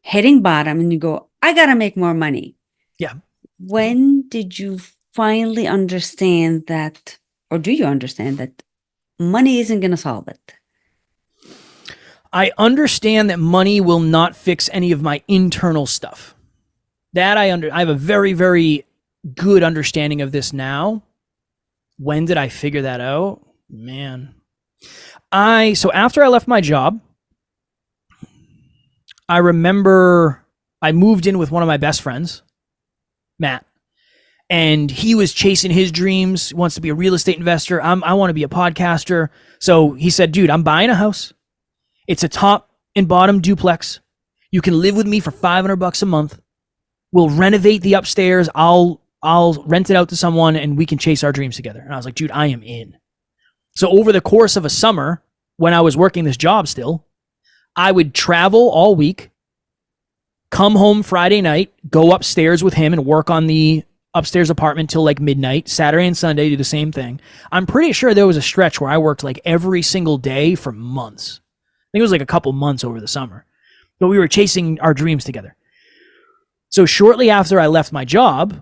hitting bottom, and you go, I got to make more money.
Yeah.
When did you finally understand that, or do you understand that money isn't going to solve it?
I understand that money will not fix any of my internal stuff. That I have a very, very good understanding of this now. When did I figure that out? Man. So after I left my job, I remember I moved in with one of my best friends, Matt, and he was chasing his dreams, wants to be a real estate investor. I want to be a podcaster. So he said, dude, I'm buying a house. It's a top and bottom duplex. You can live with me for $500 a month. We'll renovate the upstairs. I'll rent it out to someone and we can chase our dreams together. And I was like, dude, I am in. So over the course of a summer, when I was working this job still, I would travel all week, come home Friday night, go upstairs with him and work on the upstairs apartment till like midnight. Saturday and Sunday, do the same thing. I'm pretty sure there was a stretch where I worked like every single day for months. I think it was like a couple months over the summer. But we were chasing our dreams together. So shortly after I left my job,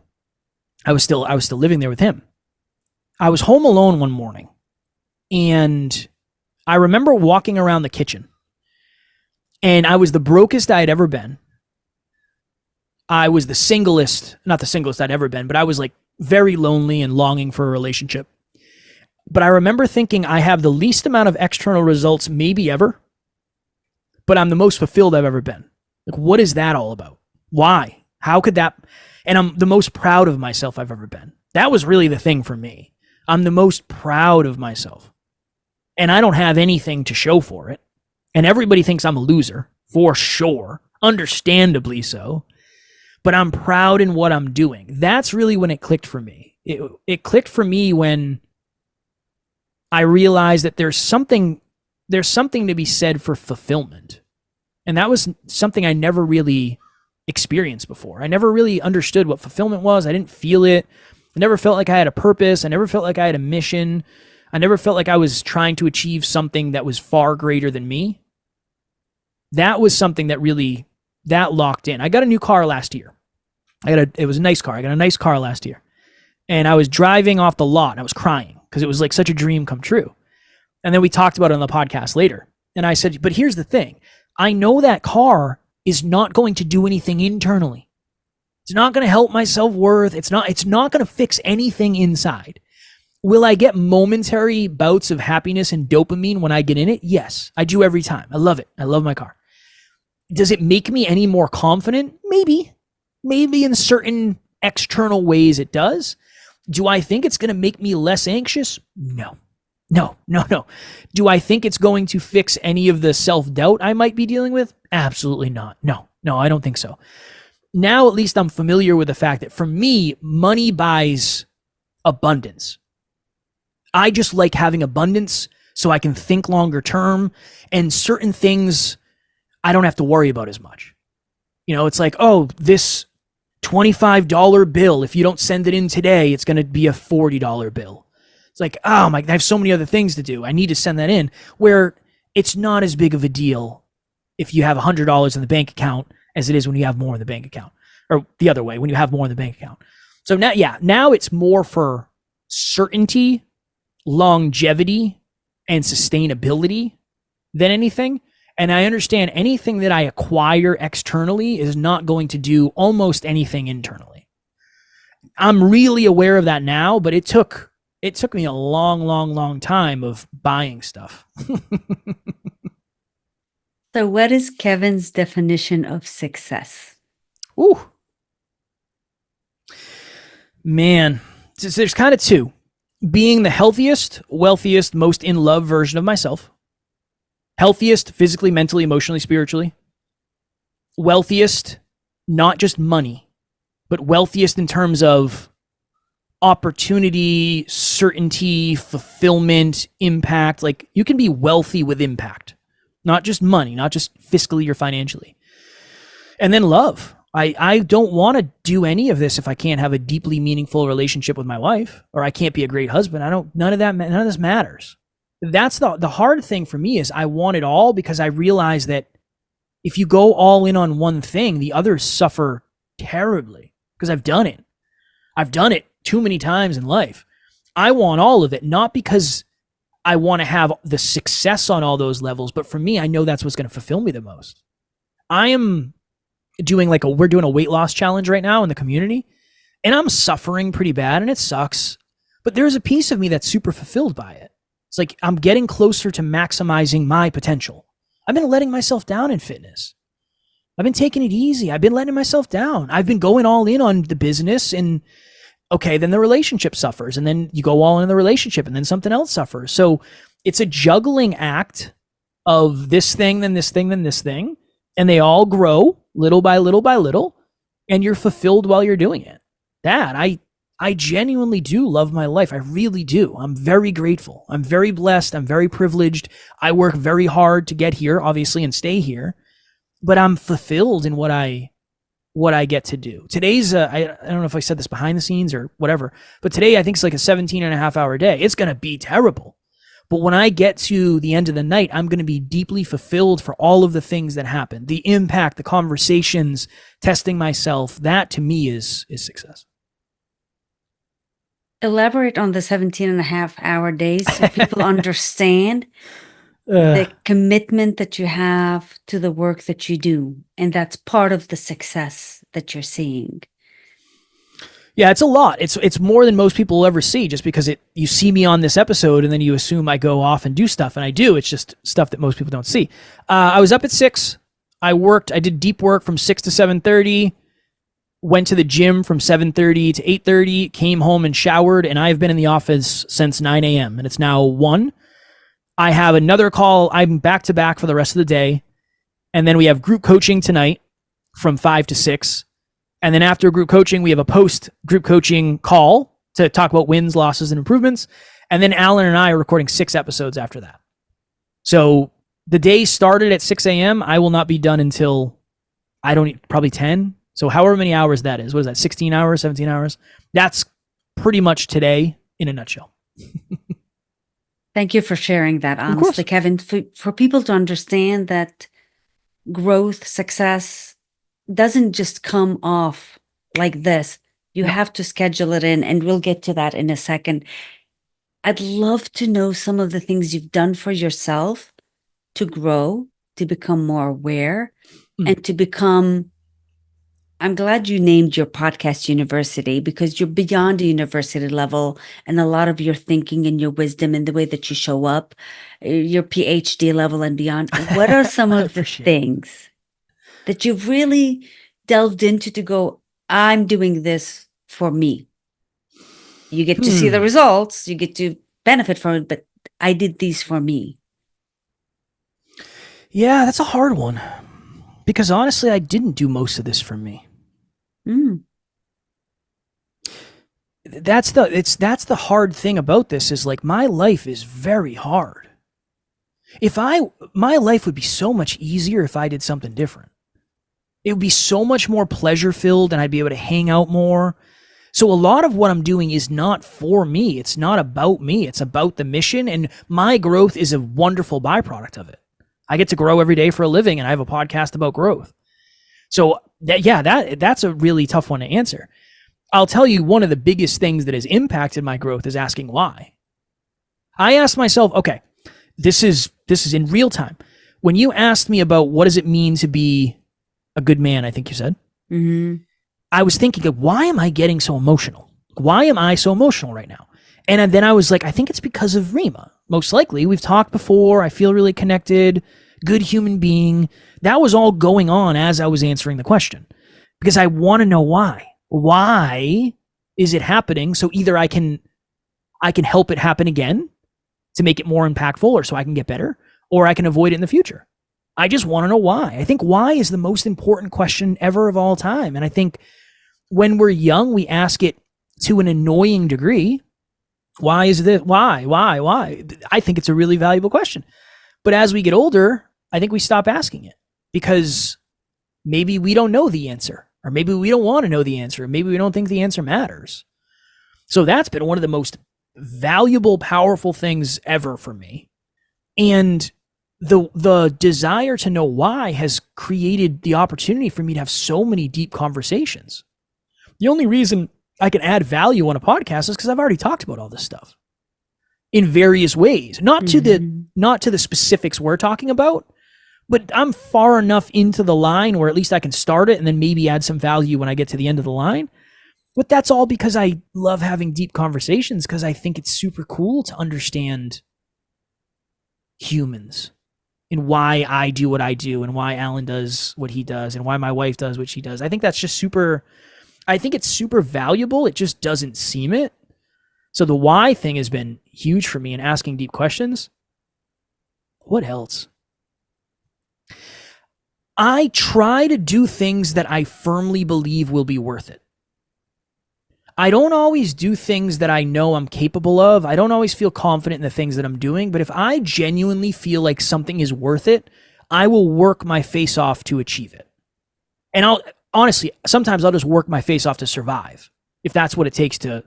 I was still living there with him. I was home alone one morning, and I remember walking around the kitchen, and I was the brokest I had ever been. I was the singlest, not the singlest I'd ever been, but I was like very lonely and longing for a relationship. But I remember thinking I have the least amount of external results maybe ever, but I'm the most fulfilled I've ever been. Like, what is that all about? Why? How could that? And I'm the most proud of myself I've ever been. That was really the thing for me. I'm the most proud of myself. And I don't have anything to show for it. And everybody thinks I'm a loser, for sure. Understandably so. But I'm proud in what I'm doing. That's really when it clicked for me. It clicked for me when I realized that there's something to be said for fulfillment. And that was something I never really experienced before. I never really understood what fulfillment was. I didn't feel it. I never felt like I had a purpose. I never felt like I had a mission. I never felt like I was trying to achieve something that was far greater than me. That was something that locked in. I got a new car last year. It was a nice car. I got a nice car last year. And I was driving off the lot and I was crying because it was like such a dream come true. And then we talked about it on the podcast later. And I said, but here's the thing. I know that car is not going to do anything internally. It's not going to help my self-worth. It's not going to fix anything inside. Will I get momentary bouts of happiness and dopamine when I get in it? Yes, I do every time. I love it. I love my car. Does it make me any more confident? Maybe. Maybe in certain external ways it does. Do I think it's going to make me less anxious? No. Do I think it's going to fix any of the self-doubt I might be dealing with? Absolutely not. No, I don't think so. Now at least I'm familiar with the fact that for me, money buys abundance. I just like having abundance so I can think longer term, and certain things I don't have to worry about as much. You know, it's like, oh, this $25 bill, if you don't send it in today, it's going to be a $40 bill. It's like, oh my, I have so many other things to do. I need to send that in, where it's not as big of a deal if you have $100 in the bank account as it is when you have more in the bank account, or the other way, when you have more in the bank account. So now it's more for certainty, longevity, and sustainability than anything. And I understand anything that I acquire externally is not going to do almost anything internally. I'm really aware of that now, but it took me a long time of buying stuff.
So what is Kevin's definition of success?
Ooh. Man, there's kind of two. Being the healthiest, wealthiest, most in love version of myself. Healthiest physically, mentally, emotionally, spiritually. Wealthiest not just money, but wealthiest in terms of opportunity, certainty, fulfillment, impact. Like you can be wealthy with impact, not just money, not just fiscally or financially. And then love. I don't want to do any of this if I can't have a deeply meaningful relationship with my wife, or I can't be a great husband. None of this matters. That's the hard thing for me is I want it all because I realize that if you go all in on one thing, the others suffer terribly because I've done it. I've done it too many times in life. I want all of it, not because I want to have the success on all those levels, but for me, I know that's what's going to fulfill me the most. I am we're doing a weight loss challenge right now in the community, and I'm suffering pretty bad and it sucks, but there's a piece of me that's super fulfilled by it. It's like I'm getting closer to maximizing my potential. I've been letting myself down in fitness. I've been taking it easy. I've been letting myself down. I've been going all in on the business, and okay, then the relationship suffers, and then you go all in the relationship, and then something else suffers. So it's a juggling act of this thing, then this thing, then this thing, and they all grow little by little by little, and you're fulfilled while you're doing it. I genuinely do love my life. I really do. I'm very grateful. I'm very blessed. I'm very privileged. I work very hard to get here, obviously, and stay here, but I'm fulfilled in what I get to do. Today's, I don't know if I said this behind the scenes or whatever, but today I think it's like a 17 and a half hour day. It's going to be terrible. But when I get to the end of the night, I'm going to be deeply fulfilled for all of the things that happen, the impact, the conversations, testing myself. That to me is success.
Elaborate on the 17 and a half hour days so people understand the commitment that you have to the work that you do. And that's part of the success that you're seeing.
Yeah, it's a lot. It's more than most people will ever see, just because you see me on this episode and then you assume I go off and do stuff, and I do. It's just stuff that most people don't see. I was up at 6. I did deep work from 6 to 7:30. Went to the gym from 7:30 to 8:30. Came home and showered, and I've been in the office since 9 a.m. and it's now 1. I have another call. I'm back to back for the rest of the day, and then we have group coaching tonight from 5 to 6. And then after group coaching, we have a post-group coaching call to talk about wins, losses, and improvements. And then Alan and I are recording 6 episodes after that. So the day started at 6 a.m. I will not be done until, probably 10. So however many hours that is. What is that, 16 hours, 17 hours? That's pretty much today in a nutshell.
Thank you for sharing that, honestly, Kevin. For people to understand that growth, success, doesn't just come off like this. You have to schedule it in, and we'll get to that in a second. I'd love to know some of the things you've done for yourself to grow, to become more aware, and to become, I'm glad you named your podcast University, because you're beyond a university level, and a lot of your thinking and your wisdom and the way that you show up, your PhD level and beyond. What are some of the things that you've really delved into to go, I'm doing this for me? You get to see the results, you get to benefit from it, but I did these for me.
Yeah, that's a hard one, because honestly, I didn't do most of this for me. That's the hard thing about this, is like my life is very hard. My life would be so much easier if I did something different. It would be so much more pleasure filled, and I'd be able to hang out more. So a lot of what I'm doing is not for me. It's not about me. It's about the mission, and my growth is a wonderful byproduct of it. I get to grow every day for a living, and I have a podcast about growth. So that's a really tough one to answer. I'll tell you, one of the biggest things that has impacted my growth is asking why. I asked myself, okay, this is in real time. When you asked me about what does it mean to be a good man, I think you said, I was thinking, why am I getting so emotional? Why am I so emotional right now? And then I was like, I think it's because of Rima. Most likely. We've talked before. I feel really connected, good human being. That was all going on as I was answering the question, because I want to know why. Why is it happening? So either I can help it happen again to make it more impactful, or so I can get better, or I can avoid it in the future. I just want to know why. I think why is the most important question ever of all time. And I think when we're young, we ask it to an annoying degree. Why is this? Why? I think it's a really valuable question. But as we get older, I think we stop asking it because maybe we don't know the answer, or maybe we don't want to know the answer, or maybe we don't think the answer matters. So that's been one of the most valuable, powerful things ever for me. And the desire to know why has created the opportunity for me to have so many deep conversations. The only reason I can add value on a podcast is because I've already talked about all this stuff in various ways, not to the specifics we're talking about, but I'm far enough into the line where at least I can start it and then maybe add some value when I get to the end of the line. But that's all because I love having deep conversations, because I think it's super cool to understand humans and why I do what I do and why Alan does what he does and why my wife does what she does. I think that's just I think it's super valuable. It just doesn't seem it. So the why thing has been huge for me in asking deep questions. What else? I try to do things that I firmly believe will be worth it. I don't always do things that I know I'm capable of. I don't always feel confident in the things that I'm doing, but if I genuinely feel like something is worth it, I will work my face off to achieve it. And honestly, sometimes I'll just work my face off to survive, if that's what it takes to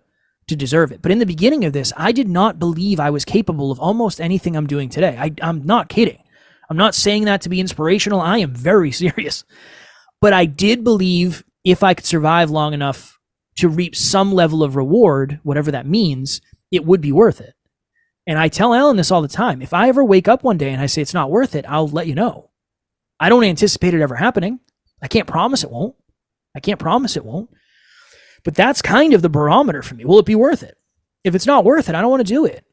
deserve it. But in the beginning of this, I did not believe I was capable of almost anything I'm doing today. I'm not kidding. I'm not saying that to be inspirational. I am very serious. But I did believe if I could survive long enough to reap some level of reward, whatever that means, it would be worth it. And I tell Alan this all the time. If I ever wake up one day and I say it's not worth it, I'll let you know. I don't anticipate it ever happening. I can't promise it won't. But that's kind of the barometer for me. Will it be worth it? If it's not worth it, I don't want to do it.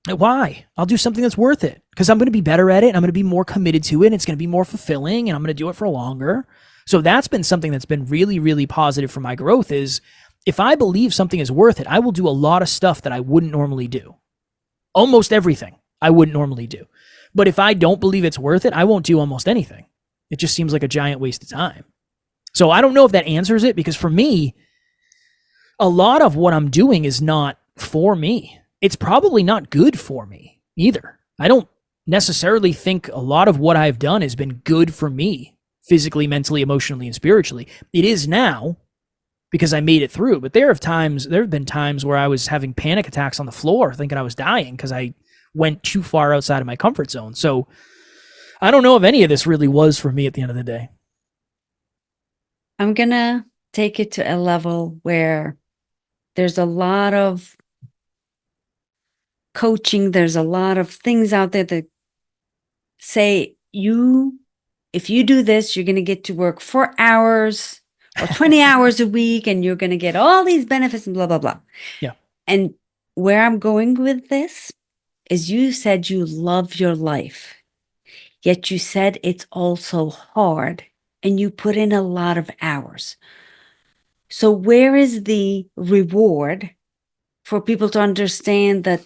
Why? I'll do something that's worth it because I'm going to be better at it. And I'm going to be more committed to it. And it's going to be more fulfilling and I'm going to do it for longer. So that's been something that's been really, really positive for my growth is if I believe something is worth it, I will do a lot of stuff that I wouldn't normally do. Almost everything I wouldn't normally do. But if I don't believe it's worth it, I won't do almost anything. It just seems like a giant waste of time. So I don't know if that answers it because for me, a lot of what I'm doing is not for me. It's probably not good for me either. I don't necessarily think a lot of what I've done has been good for me physically, mentally, emotionally, and spiritually. It is now because I made it through. But there have been times where I was having panic attacks on the floor thinking I was dying because I went too far outside of my comfort zone. So I don't know if any of this really was for me at the end of the day.
I'm going to take it to a level where there's a lot of coaching. There's a lot of things out there that say if you do this, you're going to get to work 4 hours or 20 hours a week and you're going to get all these benefits and blah, blah, blah.
Yeah.
And where I'm going with this is you said you love your life, yet you said it's also hard and you put in a lot of hours. So where is the reward for people to understand that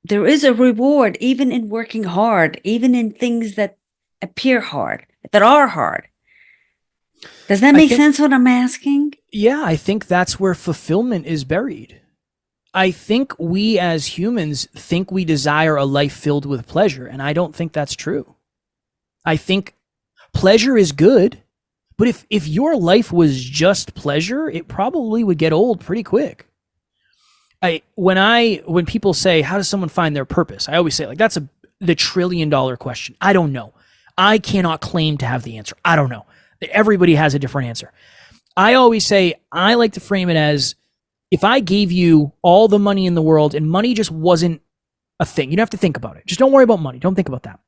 there is a reward even in working hard, even in things that appear hard, that are hard? Does that make sense what I'm asking?
Yeah, I think that's where fulfillment is buried. I think we as humans think we desire a life filled with pleasure, and I don't think that's true. I think pleasure is good, but if your life was just pleasure, it probably would get old pretty quick. When people say, how does someone find their purpose? I always say, like, that's the $1 trillion question. I don't know. I cannot claim to have the answer. I don't know. Everybody has a different answer. I always say, I like to frame it as if I gave you all the money in the world and money just wasn't a thing, you don't have to think about it. Just don't worry about money. Don't think about that.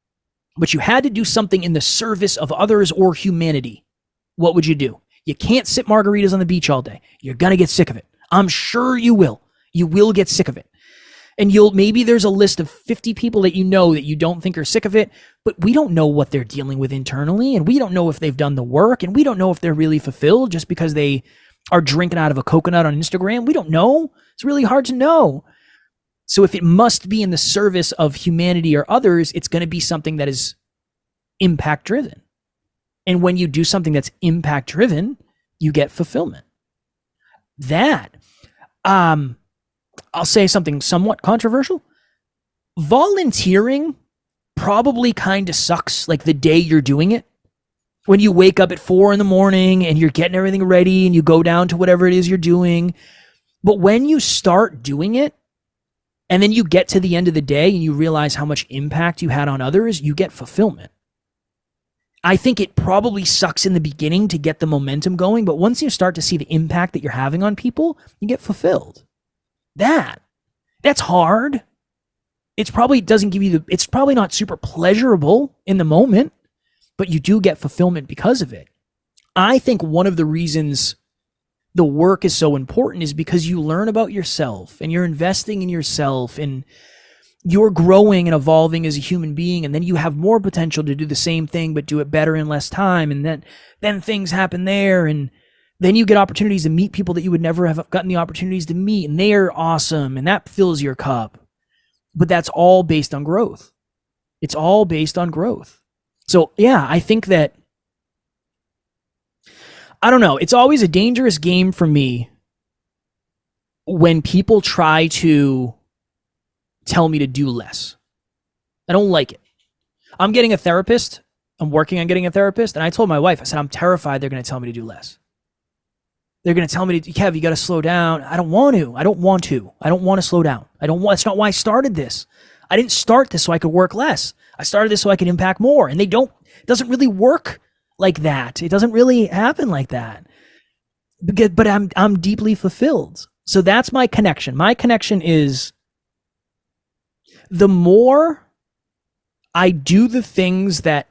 But you had to do something in the service of others or humanity. What would you do? You can't sip margaritas on the beach all day. You're going to get sick of it. I'm sure you will. You will get sick of it. And maybe there's a list of 50 people that you know that you don't think are sick of it, but we don't know what they're dealing with internally, and we don't know if they've done the work, and we don't know if they're really fulfilled just because they are drinking out of a coconut on Instagram. We don't know. It's really hard to know. So if it must be in the service of humanity or others, it's going to be something that is impact driven. And when you do something that's impact driven, you get fulfillment. That, I'll say something somewhat controversial. Volunteering probably kind of sucks like the day you're doing it. When you wake up at 4 a.m. and you're getting everything ready and you go down to whatever it is you're doing. But when you start doing it and then you get to the end of the day and you realize how much impact you had on others, you get fulfillment. I think it probably sucks in the beginning to get the momentum going, but once you start to see the impact that you're having on people, you get fulfilled. That's hard. It's probably doesn't give you it's probably not super pleasurable in the moment, but you do get fulfillment because of it. I think one of the reasons the work is so important is because you learn about yourself and you're investing in yourself and you're growing and evolving as a human being, and then you have more potential to do the same thing but do it better in less time, and then things happen there, and then you get opportunities to meet people that you would never have gotten the opportunities to meet, and they're awesome, and that fills your cup. But that's all based on growth. It's all based on growth. So yeah, I think that, I don't know, it's always a dangerous game for me when people try to tell me to do less. I don't like it. I'm getting a therapist. I'm working on getting a therapist. And I told my wife, I said, I'm terrified they're going to tell me to do less. They're going to tell me, Kev, you got to slow down. I don't want to. I don't want to slow down. It's not why I started this. I didn't start this so I could work less. I started this so I could impact more. And it doesn't really work like that. It doesn't really happen like that. But I'm deeply fulfilled. So that's my connection. My connection is the more I do the things that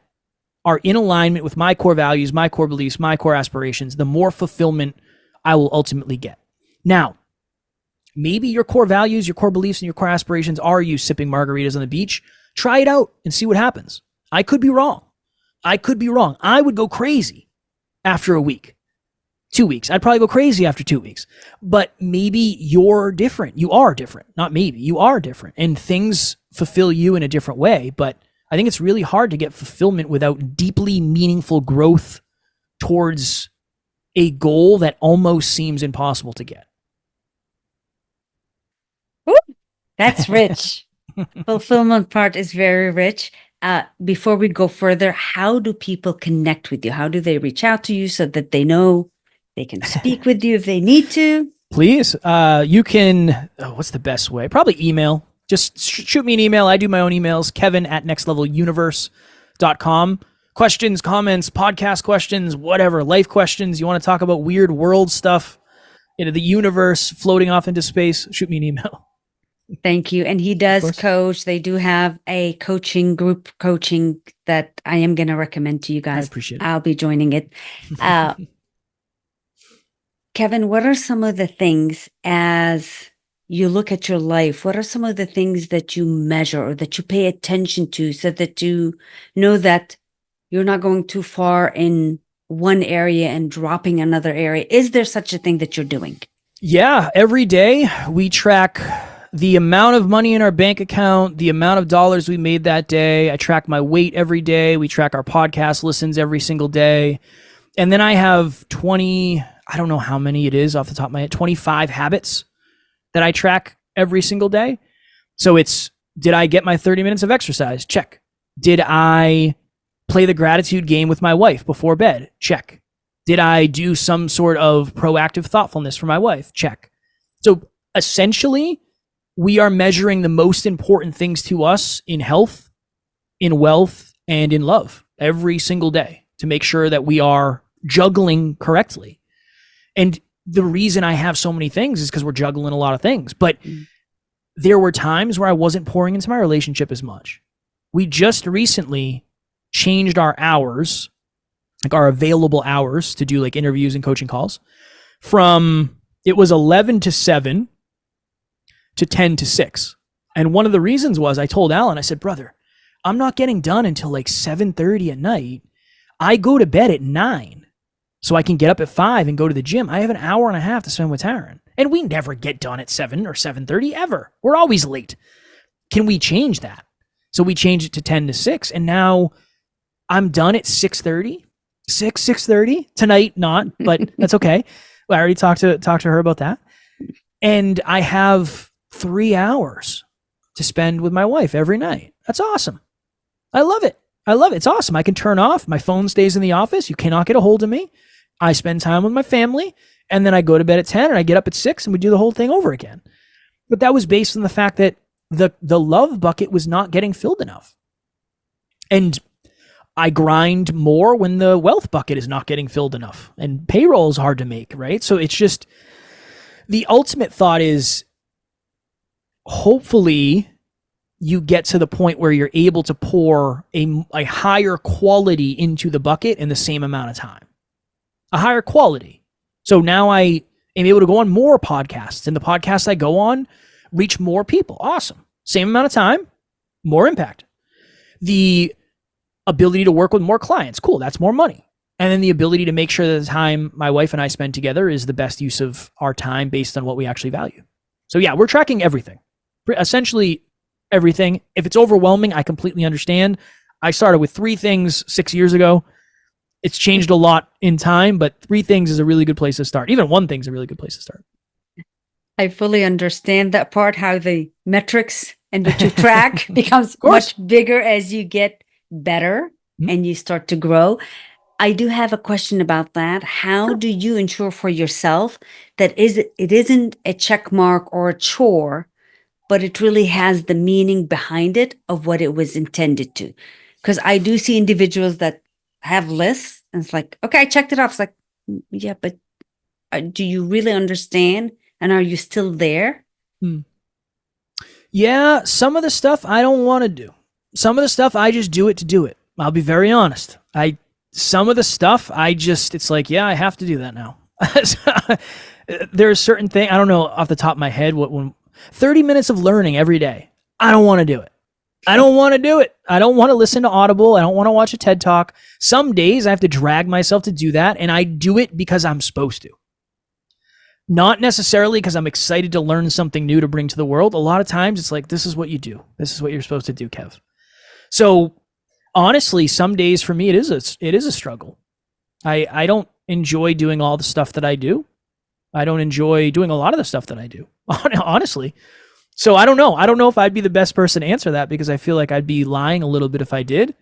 are in alignment with my core values, my core beliefs, my core aspirations, the more fulfillment I will ultimately get. Now, maybe your core values, your core beliefs, and your core aspirations are you sipping margaritas on the beach. Try it out and see what happens. I could be wrong. I would go crazy after a week, 2 weeks. I'd probably go crazy after 2 weeks. But maybe you're different. You are different. Not maybe. You are different. And things fulfill you in a different way. But I think it's really hard to get fulfillment without deeply meaningful growth towards a goal that almost seems impossible to get.
Ooh, that's rich. Fulfillment part is very rich. Before we go further, how do people connect with you? How do they reach out to you so that they know they can speak with you if they need to?
Please, you can, what's the best way? Probably email. Just shoot me an email. I do my own emails, kevin@nextleveluniverse.com. Questions, comments, podcast questions, whatever, life questions. You want to talk about weird world stuff, the universe floating off into space, shoot me an email.
Thank you. And he does coach. They do have a group coaching that I am going to recommend to you guys.
I appreciate it.
I'll be joining it. Kevin, what are some of the things as you look at your life? What are some of the things that you measure or that you pay attention to so that you know that you're not going too far in one area and dropping another area? Is there such a thing that you're doing?
Yeah, every day we track the amount of money in our bank account, the amount of dollars we made that day. I track my weight every day. We track our podcast listens every single day. And then I have 20, I don't know how many it is off the top of my head, 25 habits that I track every single day. So it's, did I get my 30 minutes of exercise? Check. Did I play the gratitude game with my wife before bed? Check. Did I do some sort of proactive thoughtfulness for my wife? Check. So essentially, we are measuring the most important things to us in health, in wealth, and in love every single day to make sure that we are juggling correctly. And the reason I have so many things is because we're juggling a lot of things. But there were times where I wasn't pouring into my relationship as much. We just recently changed our hours, like our available hours to do like interviews and coaching calls, from it was 11 to 7 to 10 to 6. And one of the reasons was I told Alan, I said, brother, I'm not getting done until like 7:30 at night. I go to bed at 9 so I can get up at 5 and go to the gym. I have an hour and a half to spend with Taryn. And we never get done at 7 or 7:30 ever. We're always late. Can we change that? So we changed it to 10 to 6. And now I'm done at 6:30. 6:30 tonight, not, but that's okay. I already talked to her about that. And I have 3 hours to spend with my wife every night. That's awesome. I love it. I love it. It's awesome. I can turn off. My phone stays in the office. You cannot get a hold of me. I spend time with my family, and then I go to bed at 10 and I get up at 6 and we do the whole thing over again. But that was based on the fact that the love bucket was not getting filled enough. And I grind more when the wealth bucket is not getting filled enough. And payroll is hard to make, right? So it's just the ultimate thought is hopefully you get to the point where you're able to pour a higher quality into the bucket in the same amount of time. A higher quality. So now I am able to go on more podcasts, and the podcasts I go on reach more people. Awesome. Same amount of time, more impact. The ability to work with more clients. Cool. That's more money. And then the ability to make sure that the time my wife and I spend together is the best use of our time based on what we actually value. So yeah, we're tracking everything. Essentially everything. If it's overwhelming, I completely understand. I started with 3 things 6 years ago. It's changed a lot in time, but 3 things is a really good place to start. Even 1 thing is a really good place to start.
I fully understand that part, how the metrics and what you track becomes much bigger as you get better and you start to grow. I do have a question about that. How do you ensure for yourself that it isn't a check mark or a chore, but it really has the meaning behind it of what it was intended to? Because I do see individuals that have lists and it's like, okay, I checked it off. It's like, yeah, but do you really understand? And are you still there?
Yeah, some of the stuff I don't want to do. Some of the stuff I just do it to do it. I'll be very honest. Some of the stuff it's like, yeah, I have to do that now. There's certain thing, I don't know off the top of my head, when 30 minutes of learning every day, I don't want to do it. I don't want to do it. I don't want to listen to Audible. I don't want to watch a TED Talk. Some days I have to drag myself to do that, and I do it because I'm supposed to. Not necessarily because I'm excited to learn something new to bring to the world. A lot of times it's like, this is what you do. This is what you're supposed to do, Kev. So honestly, some days for me, it is a struggle. I don't enjoy doing all the stuff that I do. I don't enjoy doing a lot of the stuff that I do, honestly. So I don't know. I don't know if I'd be the best person to answer that because I feel like I'd be lying a little bit if I did.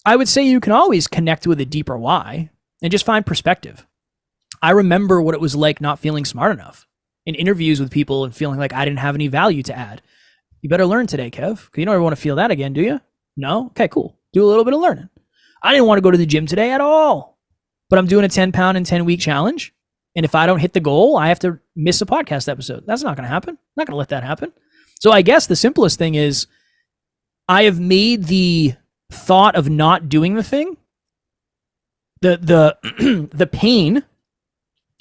I would say you can always connect with a deeper why and just find perspective. I remember what it was like not feeling smart enough in interviews with people and feeling like I didn't have any value to add. You better learn today, Kev, because you don't ever want to feel that again, do you? No? Okay, cool. Do a little bit of learning. I didn't want to go to the gym today at all, but I'm doing a 10-pound and 10-week challenge. And if I don't hit the goal, I have to miss a podcast episode. That's not going to happen. I'm not going to let that happen. So I guess the simplest thing is I have made the thought of not doing the thing, the pain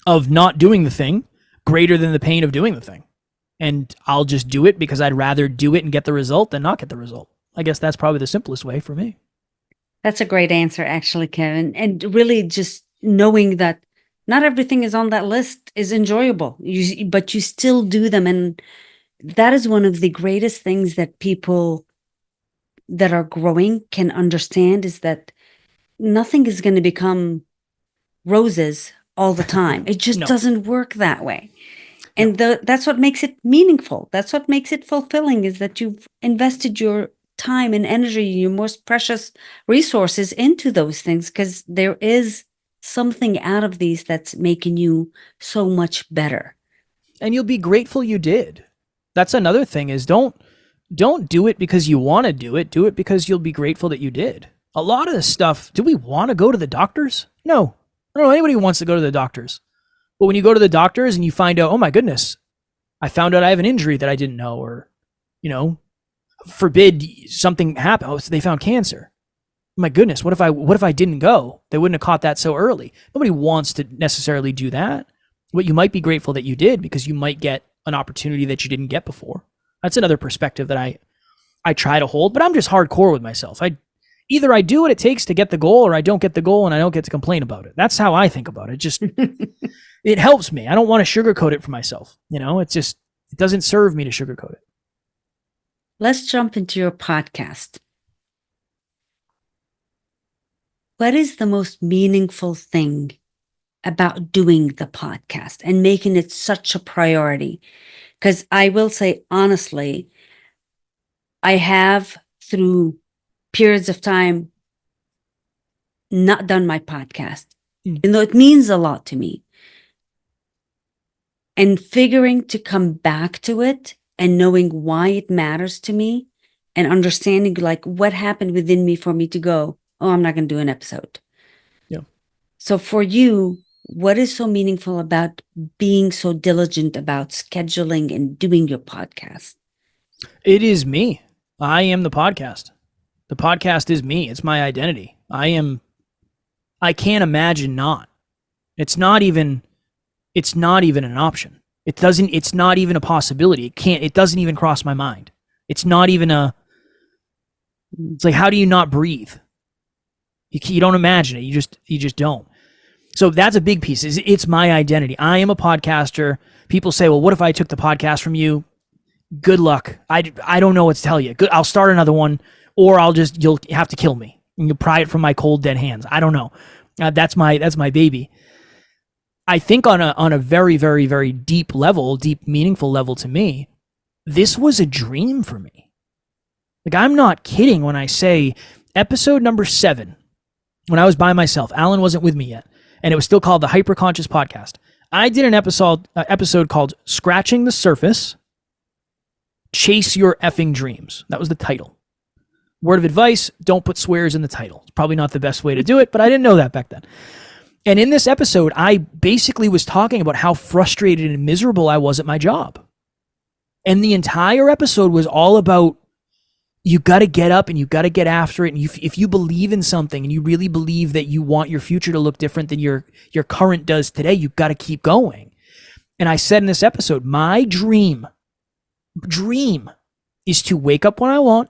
of not doing the thing greater than the pain of doing the thing. And I'll just do it because I'd rather do it and get the result than not get the result. I guess that's probably the simplest way for me.
That's a great answer, actually, Kevin. And really just knowing that not everything is on that list is enjoyable, but you still do them. And that is one of the greatest things that people that are growing can understand is that nothing is going to become roses all the time. It just doesn't work that way. And that's what makes it meaningful. That's what makes it fulfilling is that you've invested your time and energy, your most precious resources into those things because there is something out of these that's making you so much better.
And you'll be grateful you did. That's another thing is don't do it because you want to do it. Do it because you'll be grateful that you did. A lot of this stuff, do we want to go to the doctors? No. I don't know anybody who wants to go to the doctors. But when you go to the doctors and you find out, oh my goodness, I found out I have an injury that I didn't know, or, forbid something happened. Oh, so they found cancer. My goodness, what if I didn't go? They wouldn't have caught that so early. Nobody wants to necessarily do that. But you might be grateful that you did because you might get an opportunity that you didn't get before. That's another perspective that I try to hold, but I'm just hardcore with myself. Either I do what it takes to get the goal or I don't get the goal and I don't get to complain about it. That's how I think about it. Just, it helps me. I don't want to sugarcoat it for myself. It doesn't serve me to sugarcoat it.
Let's jump into your podcast. What is the most meaningful thing about doing the podcast and making it such a priority? Because I will say honestly, I have through periods of time not done my podcast, even though it means a lot to me. And figuring to come back to it and knowing why it matters to me and understanding like what happened within me for me to go, oh, I'm not going to do an episode.
Yeah.
So for you, what is so meaningful about being so diligent about scheduling and doing your podcast?
It is me. I am the podcast. The podcast is me. It's my identity. I can't imagine not. It's not even an option. It's not even a possibility. It doesn't even cross my mind. It's not even it's like, how do you not breathe? You don't imagine it. You just don't. So that's a big piece. It's my identity. I am a podcaster. People say, well, what if I took the podcast from you? Good luck. I don't know what to tell you. Good. I'll start another one, or you'll have to kill me and you'll pry it from my cold dead hands. I don't know. That's my baby. I think on a very, very, very deep level, deep, meaningful level to me, this was a dream for me. Like, I'm not kidding when I say episode number 7, when I was by myself, Alan wasn't with me yet, and it was still called the Hyperconscious Podcast. I did an episode called Scratching the Surface, Chase Your Effing Dreams. That was the title. Word of advice, don't put swears in the title. It's probably not the best way to do it, but I didn't know that back then. And in this episode, I basically was talking about how frustrated and miserable I was at my job. And the entire episode was all about, you got to get up and you got to get after it. And if you believe in something and you really believe that you want your future to look different than your current does today, you've got to keep going. And I said in this episode, my dream is to wake up when I want,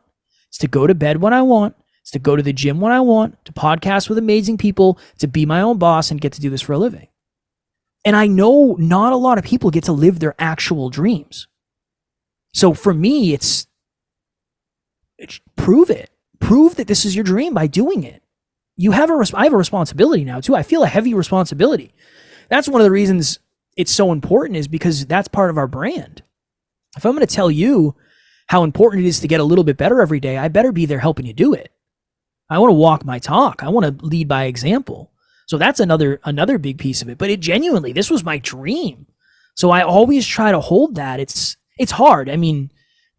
is to go to bed when I want, is to go to the gym when I want, to podcast with amazing people, to be my own boss and get to do this for a living. And I know not a lot of people get to live their actual dreams. So for me, it's prove it. Prove that this is your dream by doing it. I have a responsibility now too. I feel a heavy responsibility. That's one of the reasons it's so important, is because that's part of our brand. If I'm going to tell you how important it is to get a little bit better every day, I better be there helping you do it. I want to walk my talk. I want to lead by example. So that's another big piece of it. But this was my dream. So I always try to hold that. It's hard. I mean,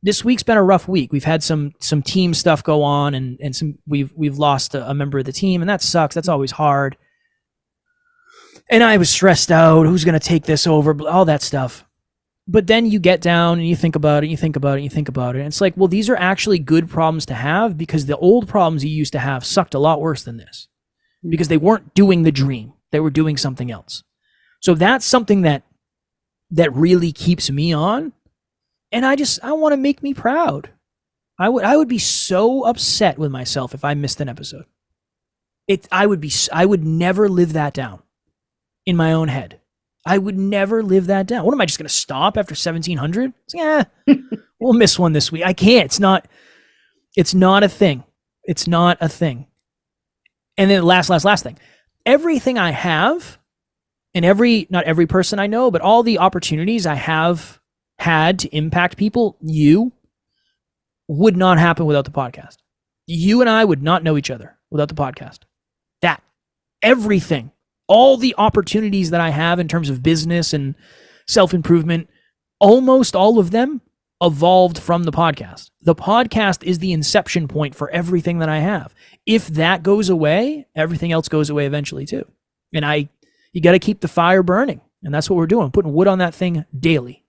this week's been a rough week. We've had some team stuff go on, and we've lost a member of the team, and that sucks. That's always hard. And I was stressed out. Who's going to take this over? All that stuff. But then you get down and you think about it, and it's like, well, these are actually good problems to have, because the old problems you used to have sucked a lot worse than this, because they weren't doing the dream. They were doing something else. So that's something that really keeps me on. And I want to make me proud. I would be so upset with myself if I missed an episode. I would never live that down in my own head. I would never live that down. What am I just going to stop after 1700? Yeah, we'll miss one this week. I can't. It's not a thing. It's not a thing. And then last thing. Everything I have, and not every person I know, but all the opportunities I have had to impact people, would not happen without the podcast. You and I would not know each other without the podcast. Everything. All the opportunities that I have in terms of business and self-improvement, almost all of them evolved from the podcast. The podcast is the inception point for everything that I have. If that goes away, everything else goes away eventually too. And you got to keep the fire burning. And that's what we're doing, putting wood on that thing daily.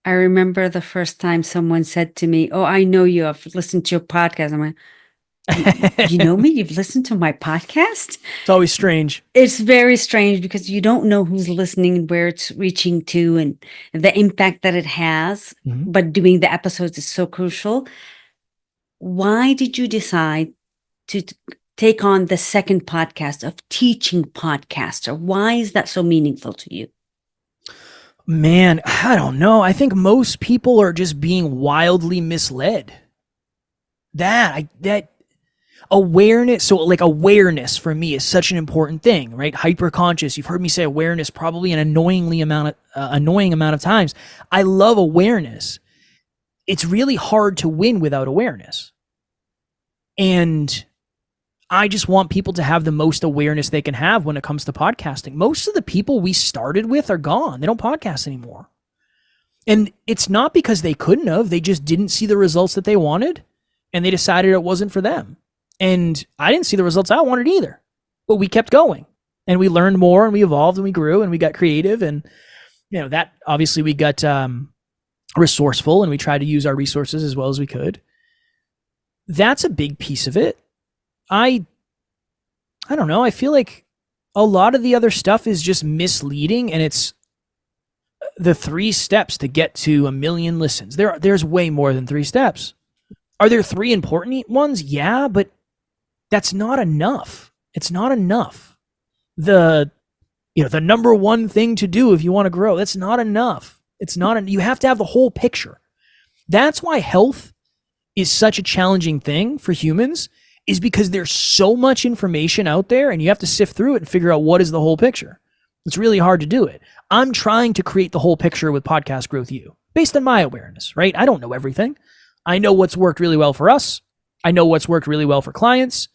I remember the first time someone said to me, oh, I know you. I've listened to your podcast. I'm like, you know me? You've listened to my podcast?
It's always strange.
It's very strange because you don't know who's listening and where it's reaching to and the impact that it has. Mm-hmm. But doing the episodes is so crucial. Why did you decide to take on the second podcast of teaching podcaster? Why is that so meaningful to you?
Man, I don't know. I think most people are just being wildly misled. awareness. So like awareness for me is such an important thing, right? Hyper conscious. You've heard me say awareness probably an annoying amount of times. I love awareness. It's really hard to win without awareness. And I just want people to have the most awareness they can have when it comes to podcasting. Most of the people we started with are gone. They don't podcast anymore. And it's not because they couldn't have, they just didn't see the results that they wanted and they decided it wasn't for them. And I didn't see the results I wanted either. But we kept going and we learned more and we evolved and we grew and we got creative. And, that obviously we got resourceful and we tried to use our resources as well as we could. That's a big piece of it. I don't know. I feel like a lot of the other stuff is just misleading, and it's the 3 steps to get to 1 million listens. There's way more than 3 steps. Are there 3 important ones? Yeah, but that's not enough. It's not enough. The number one thing to do if you want to grow, that's not enough. You have to have the whole picture. That's why health is such a challenging thing for humans, is because there's so much information out there and you have to sift through it and figure out what is the whole picture. It's really hard to do it. I'm trying to create the whole picture with Podcast Growth U based on my awareness, right? I don't know everything. I know what's worked really well for us. I know what's worked really well for clients.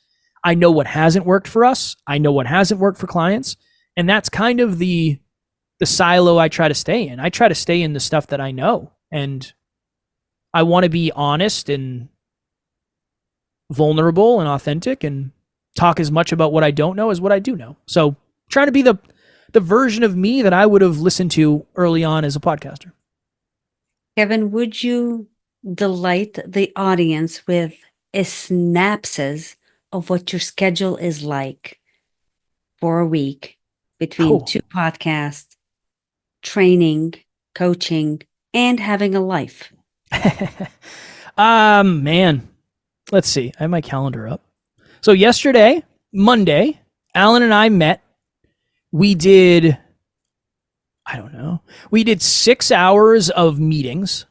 I know what hasn't worked for us. I know what hasn't worked for clients. And that's kind of the silo I try to stay in. I try to stay in the stuff that I know. And I want to be honest and vulnerable and authentic and talk as much about what I don't know as what I do know. So trying to be the version of me that I would have listened to early on as a podcaster.
Kevin, would you delight the audience with a synopsis of what your schedule is like for a week between 2 podcasts, training, coaching, and having a life?
Man, let's see. I have my calendar up. So yesterday, Monday, Alan and I met. We did 6 hours of meetings.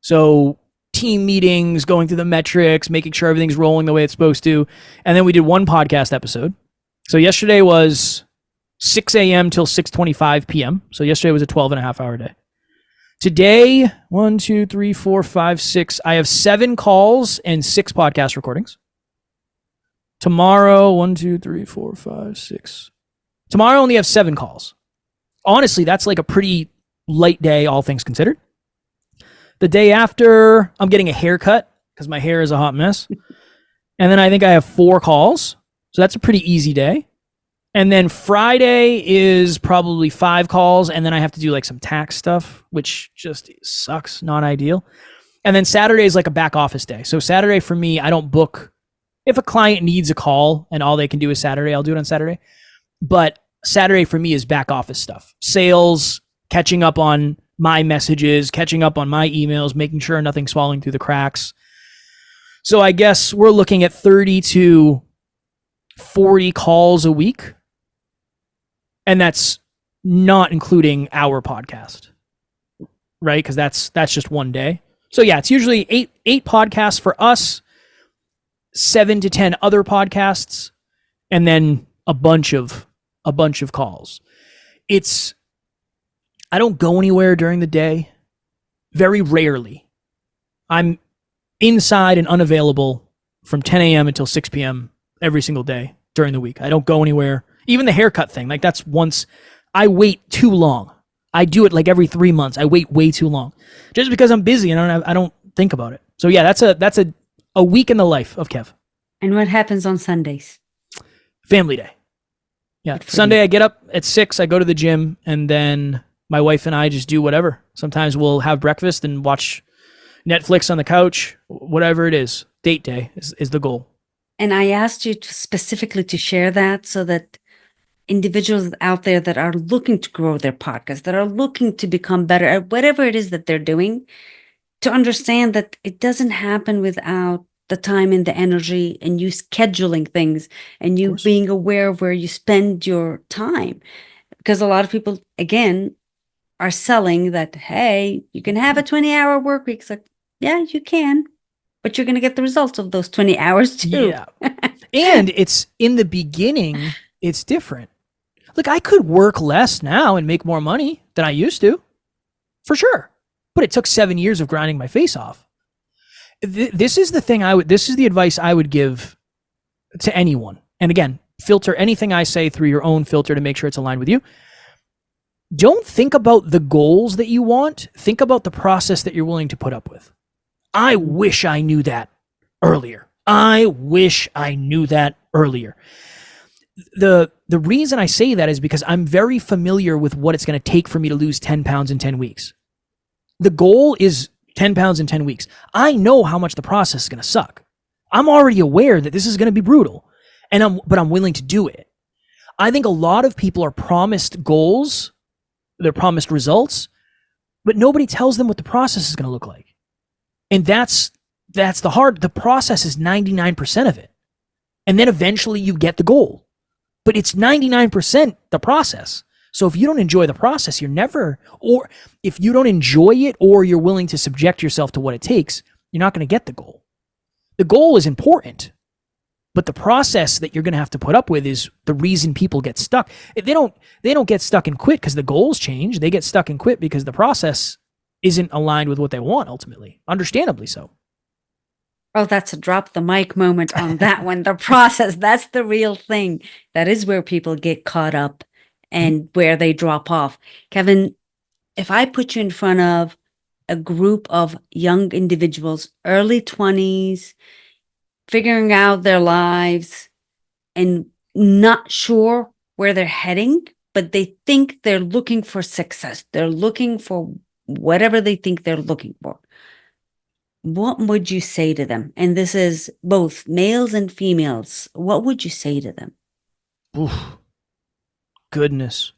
So team meetings, going through the metrics, making sure everything's rolling the way it's supposed to. And then we did 1 podcast episode. So yesterday was 6 a.m. till 6:25 p.m. So yesterday was a 12.5-hour day. Today, 1, 2, 3, 4, 5, 6. I have 7 calls and 6 podcast recordings. Tomorrow, 1, 2, 3, 4, 5, 6. Tomorrow I only have 7 calls. Honestly, that's like a pretty light day, all things considered. The day after, I'm getting a haircut because my hair is a hot mess. And then I think I have 4 calls. So that's a pretty easy day. And then Friday is probably 5 calls. And then I have to do like some tax stuff, which just sucks. Not ideal. And then Saturday is like a back office day. So Saturday for me, I don't book. If a client needs a call and all they can do is Saturday, I'll do it on Saturday. But Saturday for me is back office stuff. Sales, catching up on my messages, catching up on my emails, making sure nothing's falling through the cracks. So I guess we're looking at 30 to 40 calls a week. And that's not including our podcast, right? Because that's just one day. So yeah, it's usually eight podcasts for us, 7 to 10 other podcasts, and then a bunch of calls. I don't go anywhere during the day. Very rarely. I'm inside and unavailable from 10 a.m. until 6 p.m. every single day during the week. I don't go anywhere. Even the haircut thing, like that's once. I wait too long. I do it like every 3 months. I wait way too long, just because I'm busy and I don't think about it. So yeah, that's a week in the life of Kev.
And what happens on Sundays?
Family day. Yeah, Sunday I get up at 6. I go to the gym, and then my wife and I just do whatever. Sometimes we'll have breakfast and watch Netflix on the couch. Whatever it is, date day is the goal.
And I asked you specifically to share that so that individuals out there that are looking to grow their podcast, that are looking to become better at whatever it is that they're doing, to understand that it doesn't happen without the time and the energy and you scheduling things and you being aware of where you spend your time. Because a lot of people, again, are selling that, hey, you can have a 20-hour work week. It's like, yeah, you can. but you're going to get the results of those 20 hours too.
Yeah. And it's in the beginning, it's different. Like, I could work less now and make more money than I used to, for sure. But it took 7 years of grinding my face off. This is the thing this is the advice I would give to anyone. And again, filter anything I say through your own filter to make sure it's aligned with you. Don't think about the goals that you want. Think about the process that you're willing to put up with. I wish I knew that earlier. I wish I knew that earlier. The reason I say that is because I'm very familiar with what it's going to take for me to lose 10 pounds in 10 weeks. The goal is 10 pounds in 10 weeks. I know how much the process is going to suck. I'm already aware that this is going to be brutal, but I'm willing to do it. I think a lot of people are promised goals, they're promised results, but nobody tells them what the process is going to look like. And that's the process is 99% of it. And then eventually you get the goal. But it's 99% the process. So if you don't enjoy the process, or if you don't enjoy it, or you're willing to subject yourself to what it takes, you're not going to get the goal. The goal is important, but the process that you're going to have to put up with is the reason people get stuck. They don't get stuck and quit because the goals change. They get stuck and quit because the process isn't aligned with what they want ultimately, understandably so.
Oh, that's a drop the mic moment on that one. The process, that's the real thing. That is where people get caught up and where they drop off. Kevin, if I put you in front of a group of young individuals, early 20s, figuring out their lives and not sure where they're heading, but they think they're looking for success. They're looking for whatever they think they're looking for. What would you say to them? And this is both males and females. What would you say to them?
Oof. Goodness.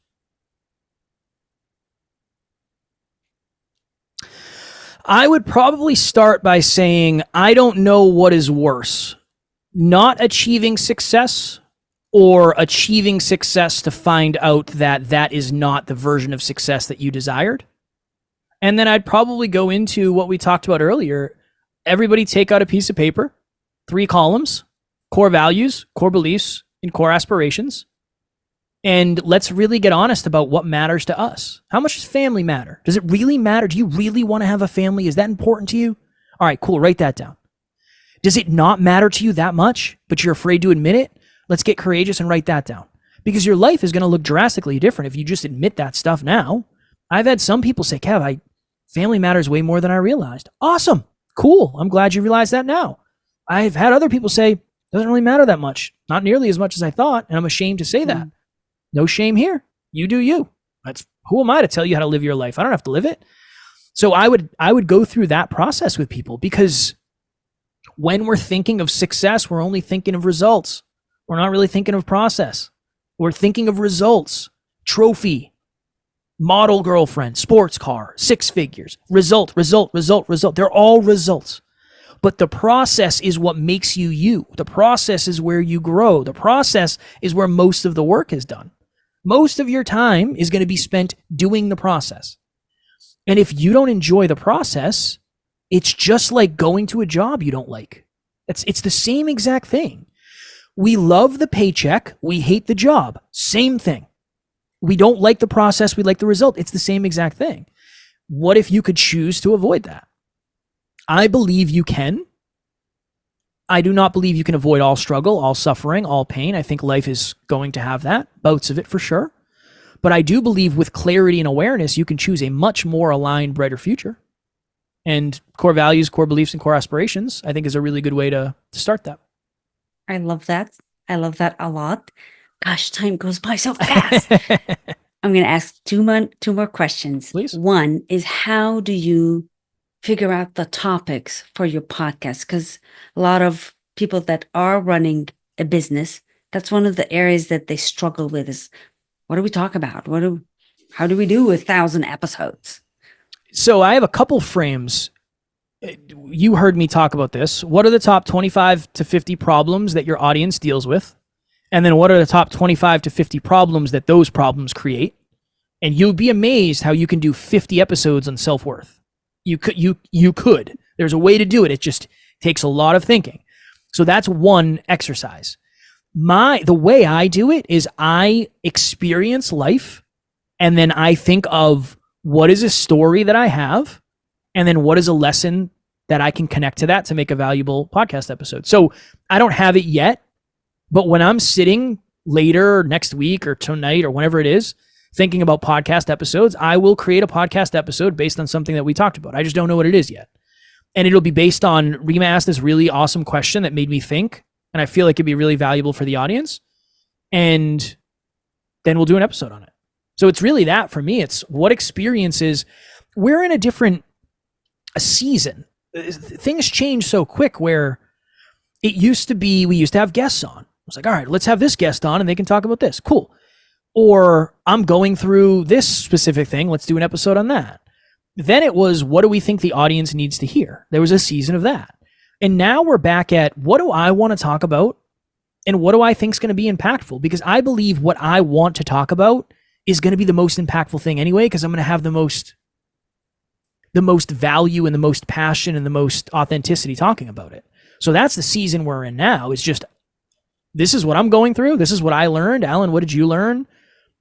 I would probably start by saying, I don't know what is worse, not achieving success or achieving success to find out that that is not the version of success that you desired. And then I'd probably go into what we talked about earlier. Everybody take out a piece of paper, 3 columns, core values, core beliefs, and core aspirations. And let's really get honest about what matters to us. How much does family matter? Does it really matter? Do you really want to have a family? Is that important to you? All right, cool. Write that down. Does it not matter to you that much, but you're afraid to admit it? Let's get courageous and write that down. Because your life is going to look drastically different if you just admit that stuff now. I've had some people say, Kev, family matters way more than I realized. Awesome. Cool. I'm glad you realize that now. I've had other people say, doesn't really matter that much. Not nearly as much as I thought. And I'm ashamed to say that. No shame here. You do you. Who am I to tell you how to live your life? I don't have to live it. So I would go through that process with people, because when we're thinking of success, we're only thinking of results. We're not really thinking of process. We're thinking of results, trophy, model girlfriend, sports car, 6 figures, result. They're all results. But the process is what makes you you. The process is where you grow. The process is where most of the work is done. Most of your time is going to be spent doing the process. And if you don't enjoy the process, it's just like going to a job you don't like. It's the same exact thing. We love the paycheck. We hate the job. Same thing. We don't like the process. We like the result. It's the same exact thing. What if you could choose to avoid that? I believe you can. I do not believe you can avoid all struggle, all suffering, all pain. I think life is going to have that, bouts of it for sure. But I do believe with clarity and awareness, you can choose a much more aligned, brighter future. And core values, core beliefs, and core aspirations, I think, is a really good way to start that.
I love that. I love that a lot. Gosh, time goes by so fast. I'm going to ask two more questions.
Please.
One is, how do you figure out the topics for your podcast? Because a lot of people that are running a business, that's one of the areas that they struggle with is, what do we talk about? How do we do 1,000 episodes?
So I have a couple frames. You heard me talk about this. What are the top 25 to 50 problems that your audience deals with? And then what are the top 25 to 50 problems that those problems create? And you'll be amazed how you can do 50 episodes on self-worth. You could. There's a way to do it. It just Takes a lot of thinking. So that's one exercise. The way I do it is I experience life, and then I think of what is a story that I have, and then what is a lesson that I can connect to that to make a valuable podcast episode. So I don't have it yet, but when I'm sitting later next week or tonight or whenever it is, thinking about podcast episodes, I will create a podcast episode based on something that we talked about. I just don't know what it is yet. And it'll be based on Rima asked this really awesome question that made me think, and I feel like it'd be really valuable for the audience. And then we'll do an episode on it. So it's really that for me. It's what experiences. We're in a different season. Things change so quick where it used to be, we used to have guests on. I was like, all right, let's have this guest on and they can talk about this. Cool. Or I'm going through this specific thing. Let's do an episode on that. Then it was, what do we think the audience needs to hear? There was a season of that. And now we're back at, what do I want to talk about? And what do I think is going to be impactful? Because I believe what I want to talk about is going to be the most impactful thing anyway, because I'm going to have the most value and the most passion and the most authenticity talking about it. So that's the season we're in now. It's just, this is what I'm going through. This is what I learned. Alan, what did you learn?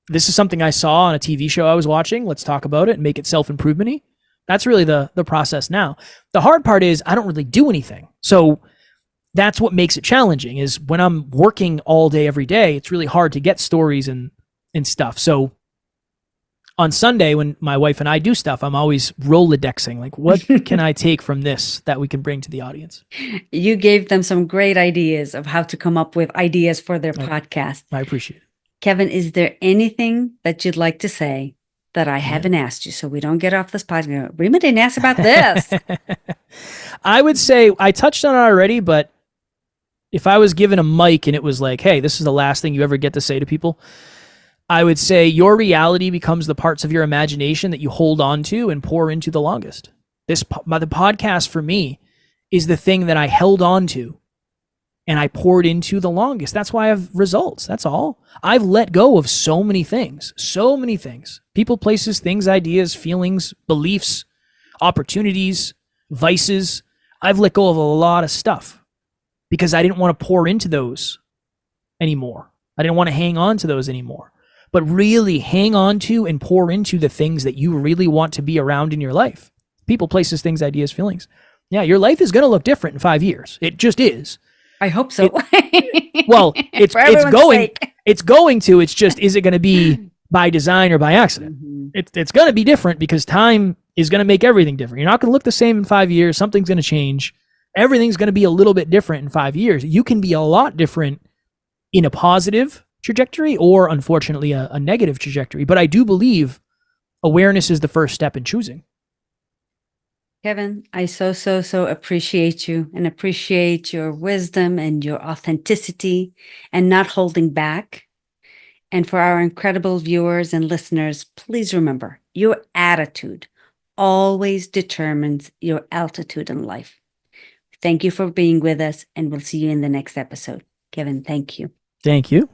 This is something I saw on a TV show I was watching. Let's talk about it and make it self-improvement-y. That's really the process now. The hard part is I don't really do anything. So that's what makes it challenging, is when I'm working all day, every day, it's really hard to get stories and stuff. So on Sunday, when my wife and I do stuff, I'm always Rolodexing. Like, what can I take from this that we can bring to the audience?
You gave them some great ideas of how to come up with ideas for their podcast.
I appreciate it.
Kevin, is there anything that you'd like to say that I haven't asked you so we don't get off this podcast? Rima didn't ask about this.
I would say I touched on it already, but if I was given a mic and it was like, hey, this is the last thing you ever get to say to people, I would say your reality becomes the parts of your imagination that you hold on to and pour into the longest. The podcast for me is the thing that I held on to and I poured into the longest. That's why I have results. That's all. I've let go of so many things. People, places, things, ideas, feelings, beliefs, opportunities, vices. I've let go of a lot of stuff because I didn't want to pour into those anymore. I didn't want to hang on to those anymore. But really hang on to and pour into the things that you really want to be around in your life. People, places, things, ideas, feelings. Yeah, your life is going to look different in 5 years. It just is.
I hope so.
It's going to. It's just, is it going to be by design or by accident? Mm-hmm. It's going to be different because time is going to make everything different. You're not going to look the same in 5 years. Something's going to change. Everything's going to be a little bit different in 5 years. You can be a lot different in a positive trajectory or, unfortunately, a negative trajectory. But I do believe awareness is the first step in choosing.
Kevin, I so appreciate you and appreciate your wisdom and your authenticity and not holding back. And for our incredible viewers and listeners, please remember, your attitude always determines your altitude in life. Thank you for being with us, and we'll see you in the next episode. Kevin, thank you.
Thank you.